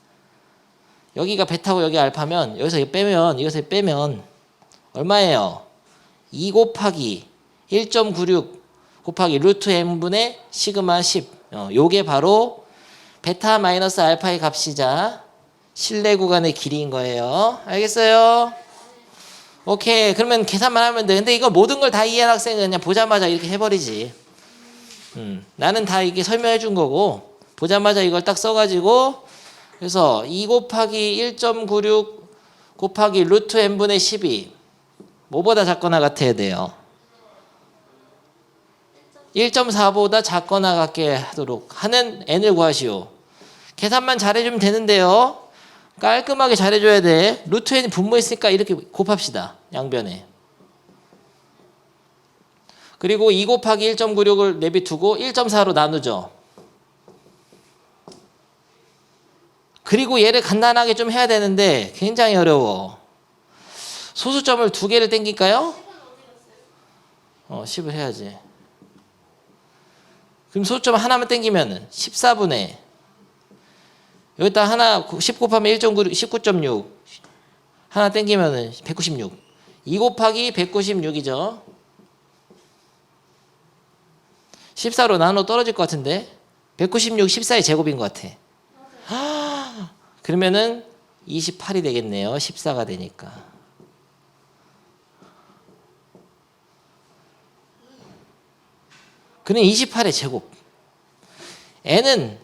여기가 베타고 여기 알파면 여기서 이것을 빼면 얼마예요? 2 곱하기 1.96 곱하기 루트 n분의 시그마 10 요게 바로 베타 마이너스 알파의 값이자 실내 구간의 길이인 거예요. 알겠어요? 오케이. 그러면 계산만 하면 돼. 근데 이거 모든 걸 다 이해한 학생은 그냥 보자마자 이렇게 해버리지. 나는 다 이게 설명해 준 거고 보자마자 이걸 딱 써가지고 그래서 2 곱하기 1.96 곱하기 루트 n분의 12 뭐보다 작거나 같아야 돼요? 1.4보다 작거나 같게 하도록 하는 n을 구하시오. 계산만 잘해주면 되는데요. 깔끔하게 잘해줘야 돼. 루트 n이 분모했으니까 이렇게 곱합시다. 양변에. 그리고 2 곱하기 1.96을 내비두고 1.4로 나누죠. 그리고 얘를 간단하게 좀 해야 되는데 굉장히 어려워. 소수점을 2개를 땡길까요? 10을 해야지. 그럼 소수점 하나만 땡기면 14분의 여기다 하나 10 곱하면 1.9 19.6 하나 땡기면 196 2 곱하기 196이죠. 14로 나눠 떨어질 것 같은데 196 14의 제곱인 것 같아. 그러면은 28이 되겠네요. 14가 되니까. 그는 28의 제곱. n은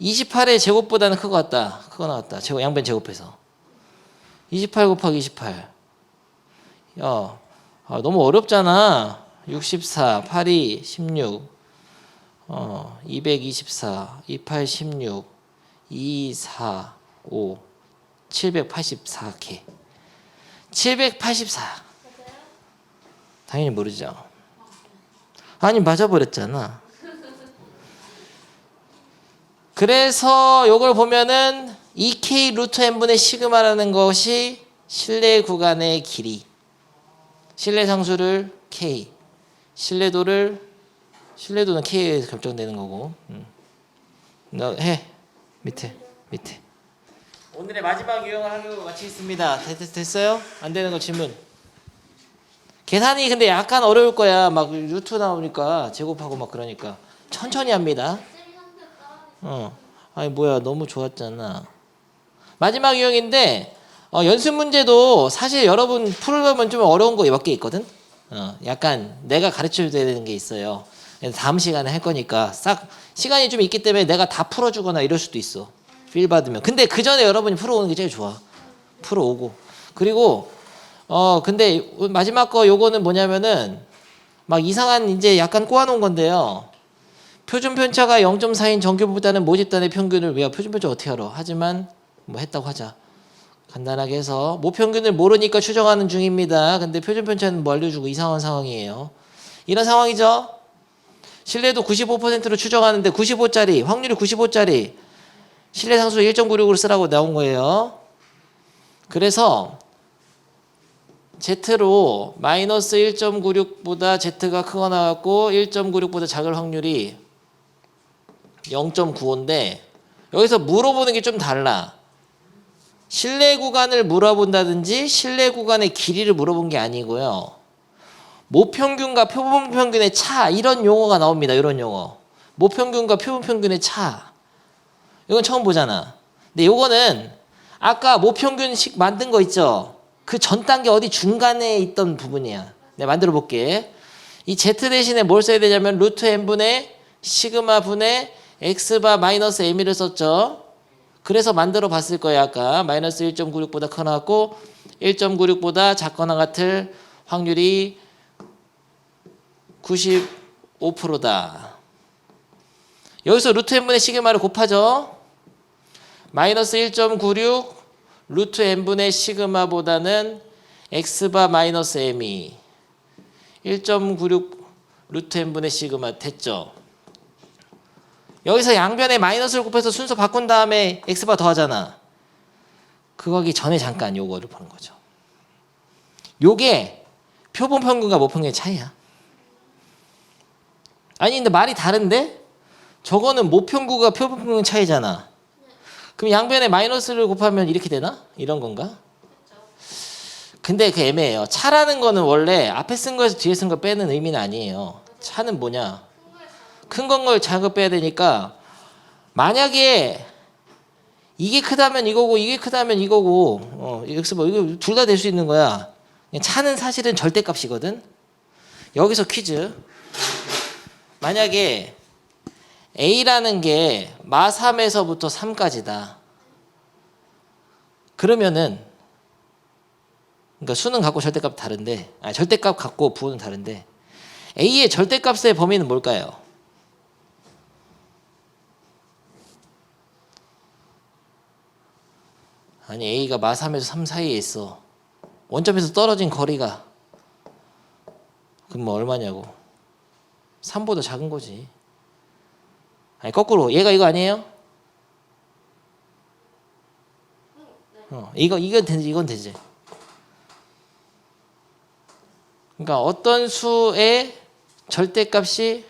28의 제곱보다는 크고 같다. 크고 나왔다. 제곱 양변 제곱해서 28 곱하기 28. 야, 너무 어렵잖아. 64, 82, 16, 224, 28, 16, 2, 4, 5, 784K. 784. 당연히 모르죠. 아니 맞아버렸잖아. 그래서 요걸 보면은 2K 루트 n분의 시그마라는 것이 실내 구간의 길이. 실내 상수를 K. 신뢰도는 K에 결정되는 거고. 너 해. 밑에. 오늘의 마지막 유형을 하기로 마치겠습니다. 됐어요? 안 되는 거 질문. 계산이 근데 약간 어려울 거야. 막 루트 나오니까 제곱하고 막 그러니까 천천히 합니다. 아니 뭐야 너무 좋았잖아. 마지막 유형인데 연습 문제도 사실 여러분 풀려면 좀 어려운 거 몇 개 있거든. 약간 내가 가르쳐줘야 되는 게 있어요. 다음 시간에 할 거니까 싹 시간이 좀 있기 때문에 내가 다 풀어주거나 이럴 수도 있어. 필 받으면. 근데 그 전에 여러분이 풀어오는 게 제일 좋아. 풀어오고. 그리고 근데 마지막 거 요거는 뭐냐면은 막 이상한 이제 약간 꼬아놓은 건데요. 표준 편차가 0.4인 정규보다는 모집단의 평균을 외워. 표준 편차 어떻게 알아? 하지만 뭐 했다고 하자. 간단하게 해서 모평균을 모르니까 추정하는 중입니다. 근데 표준 편차는 뭐 알려주고 이상한 상황이에요. 이런 상황이죠. 신뢰도 95%로 추정하는데 95짜리 확률이 95짜리 신뢰 상수 1.96으로 쓰라고 나온 거예요. 그래서 Z로 마이너스 1.96보다 Z가 크거나 같고 1.96보다 작을 확률이 0.95인데 여기서 물어보는 게 좀 달라. 실내 구간을 물어본다든지 실내 구간의 길이를 물어본 게 아니고요. 모평균과 표본평균의 차 이런 용어가 나옵니다. 이런 용어. 모평균과 표본평균의 차. 이건 처음 보잖아. 근데 이거는 아까 모평균식 만든 거 있죠. 그 전 단계 어디 중간에 있던 부분이야. 내가 만들어 볼게. 이 Z 대신에 뭘 써야 되냐면 루트 n분의 시그마 분의 x바 마이너스 m을 썼죠. 그래서 만들어 봤을 거예요. 아까 마이너스 1.96보다 크거나 같고 1.96보다 작거나 같을 확률이 95%다. 여기서 루트 n분의 시그마를 곱하죠. 마이너스 1.96 루트 n분의 시그마보다는 x바 마이너스 m이 1.96 루트 n분의 시그마 됐죠. 여기서 양변에 마이너스를 곱해서 순서 바꾼 다음에 x바 더하잖아. 그거 하기 전에 잠깐 요거를 보는 거죠. 요게 표본평균과 모평균의 차이야. 아니 근데 말이 다른데? 저거는 모평균과 표본평균 차이잖아. 그럼 양변에 마이너스를 곱하면 이렇게 되나? 이런 건가? 근데 그 애매해요. 차라는 거는 원래 앞에 쓴 거에서 뒤에 쓴 거 빼는 의미는 아니에요. 차는 뭐냐? 큰 걸 작은 거 빼야 되니까 만약에 이게 크다면 이거고 이게 크다면 이거고 여기서 뭐 이거 둘 다 될 수 있는 거야. 차는 사실은 절대값이거든. 여기서 퀴즈. 만약에 A라는 게 마 3에서부터 3까지다. 그러면은 그러니까 수는 갖고 절대값 다른데 절대값 갖고 부호는 다른데 A의 절대값의 범위는 뭘까요? 아니 A가 마 3에서 3 사이에 있어. 원점에서 떨어진 거리가 그럼 뭐 얼마냐고. 3보다 작은 거지. 아니 거꾸로 얘가 이거 아니에요? 이건 되지, 이건 되지. 그러니까 어떤 수의 절대값이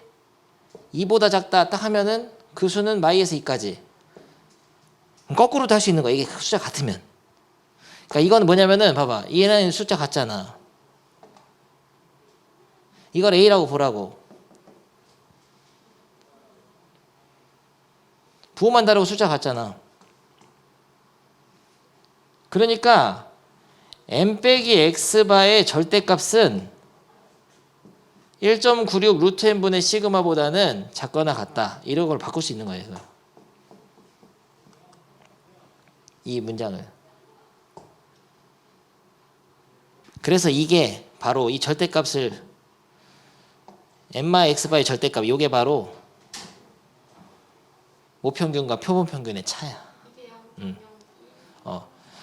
2보다 작다 딱 하면은 그 수는 마이에서 2까지. 거꾸로도 할 수 있는 거야. 이게 숫자 같으면. 그러니까 이건 뭐냐면은 봐봐. 얘는 숫자 같잖아. 이걸 A라고 보라고. 부호만 다르고 숫자 같잖아. 그러니까 m 빼기 x바의 절대값은 1.96 루트 n분의 시그마보다는 작거나 같다. 이런 걸 바꿀 수 있는 거예요. 이 문장을. 그래서 이게 바로 이 절대값을 n마 x바의 절대값, 이게 바로 모평균과 표본평균의 차야.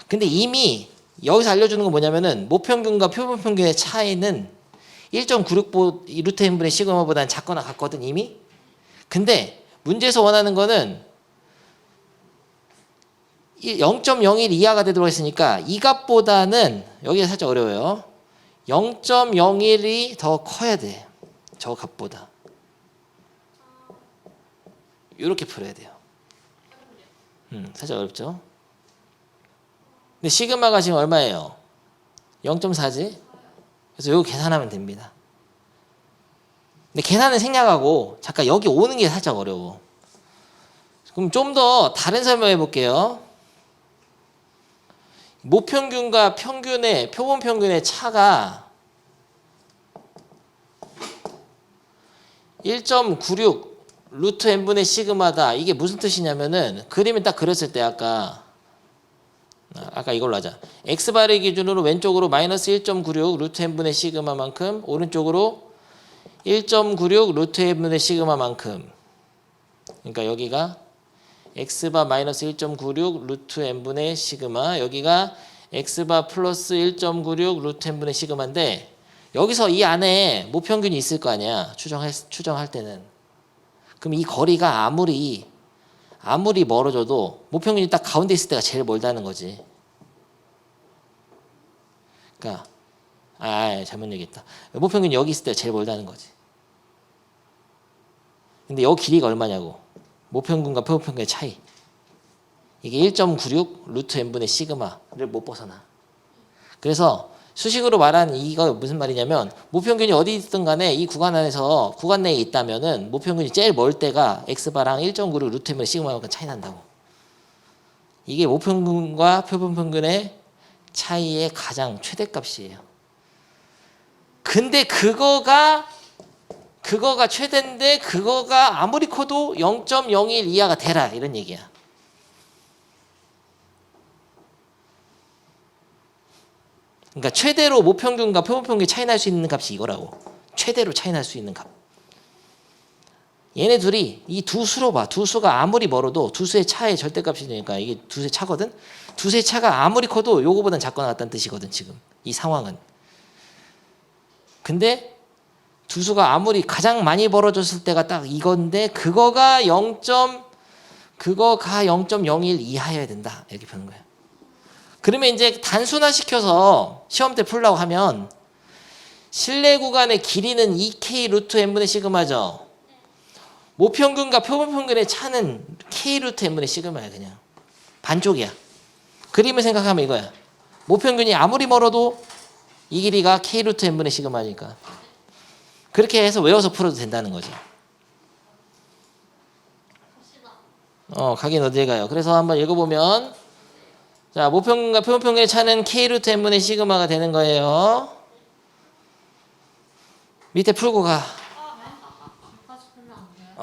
근데 이미 여기서 알려주는 건 뭐냐면은 모평균과 표본평균의 차이는 1.96 루트 n분의 시그마보다는 작거나 같거든 이미. 근데 문제에서 원하는 거는 0.01 이하가 되도록 했으니까 이 값보다는 여기가 살짝 어려워요. 0.01이 더 커야 돼. 저 값보다. 이렇게 풀어야 돼요. 살짝 어렵죠? 근데 시그마가 지금 얼마예요? 0.4지? 그래서 이거 계산하면 됩니다. 근데 계산은 생략하고 잠깐 여기 오는 게 살짝 어려워. 그럼 좀 더 다른 설명해 볼게요. 모평균과 평균의 표본평균의 차가 1.96 루트 n분의 시그마다. 이게 무슨 뜻이냐면은 그림을 딱 그렸을 때 아까 이걸로 하자. x바를 기준으로 왼쪽으로 마이너스 1.96 루트 n분의 시그마만큼, 오른쪽으로 1.96 루트 n분의 시그마만큼. 그러니까 여기가 x바 마이너스 1.96 루트 n분의 시그마, 여기가 x바 플러스 1.96 루트 n분의 시그마인데, 여기서 이 안에 모평균이 있을 거 아니야. 추정할 때는. 그럼 이 거리가 아무리 멀어져도 모평균이 딱 가운데 있을 때가 제일 멀다는 거지. 그러니까 잘못 얘기했다. 모평균이 여기 있을 때가 제일 멀다는 거지. 근데 여기 길이가 얼마냐고. 모평균과 표본평균의 차이. 이게 1.96 루트 n분의 시그마를 못 벗어나. 그래서 수식으로 말한 이거 무슨 말이냐면, 모평균이 어디 있든 간에 이 구간 안에서, 구간 내에 있다면은 모평균이 제일 멀 때가 x바랑 1.96 루트 n분의 시그마만큼 차이 난다고. 이게 모평균과 표본평균의 차이의 가장 최대값이에요. 근데 그거가 최대인데 그거가 아무리 커도 0.01 이하가 되라, 이런 얘기야. 그러니까 최대로 모평균과 표본평균이 차이 날 수 있는 값이 이거라고. 최대로 차이 날 수 있는 값. 얘네 둘이 이 두 수로 봐. 두 수가 아무리 멀어도 두 수의 차의 절대값이 되니까 이게 두 수의 차거든. 두 수의 차가 아무리 커도 요거보단 작거나 같다는 뜻이거든 지금 이 상황은. 근데 두 수가 아무리 가장 많이 벌어졌을 때가 딱 이건데 그거가 0.01 이하여야 된다, 이렇게 푸는 거예요. 그러면 이제 단순화시켜서 시험 때 풀려고 하면 실내 구간의 길이는 2k 루트 n분의 시그마죠. 모평균과 표본평균의 차는 k 루트 n분의 시그마야. 그냥 반쪽이야. 그림을 생각하면 이거야. 모평균이 아무리 멀어도 이 길이가 k 루트 n분의 시그마니까. 그렇게 해서 외워서 풀어도 된다는 거죠. 가긴 어디에 가요. 그래서 한번 읽어보면, 자, 모평균과 표본평균의 차는 k 루트 n분의 시그마가 되는 거예요. 밑에 풀고 가.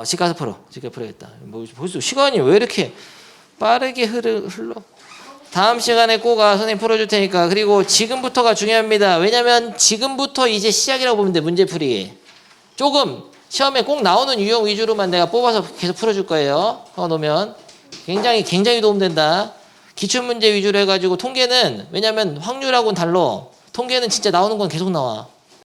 시가서 풀어. 시가 풀어야겠다. 벌써 시간이 왜 이렇게 빠르게 흘러? 다음 시간에 꼭 선생님 풀어줄 테니까. 그리고 지금부터가 중요합니다. 왜냐면 지금부터 이제 시작이라고 보면 돼. 문제풀이. 조금 시험에 꼭 나오는 유형 위주로만 내가 뽑아서 계속 풀어줄 거예요. 놓으면 굉장히 도움된다. 기출문제 위주로 해가지고 통계는, 왜냐면 확률하고는 달라. 통계는 진짜 나오는 건 계속 나와.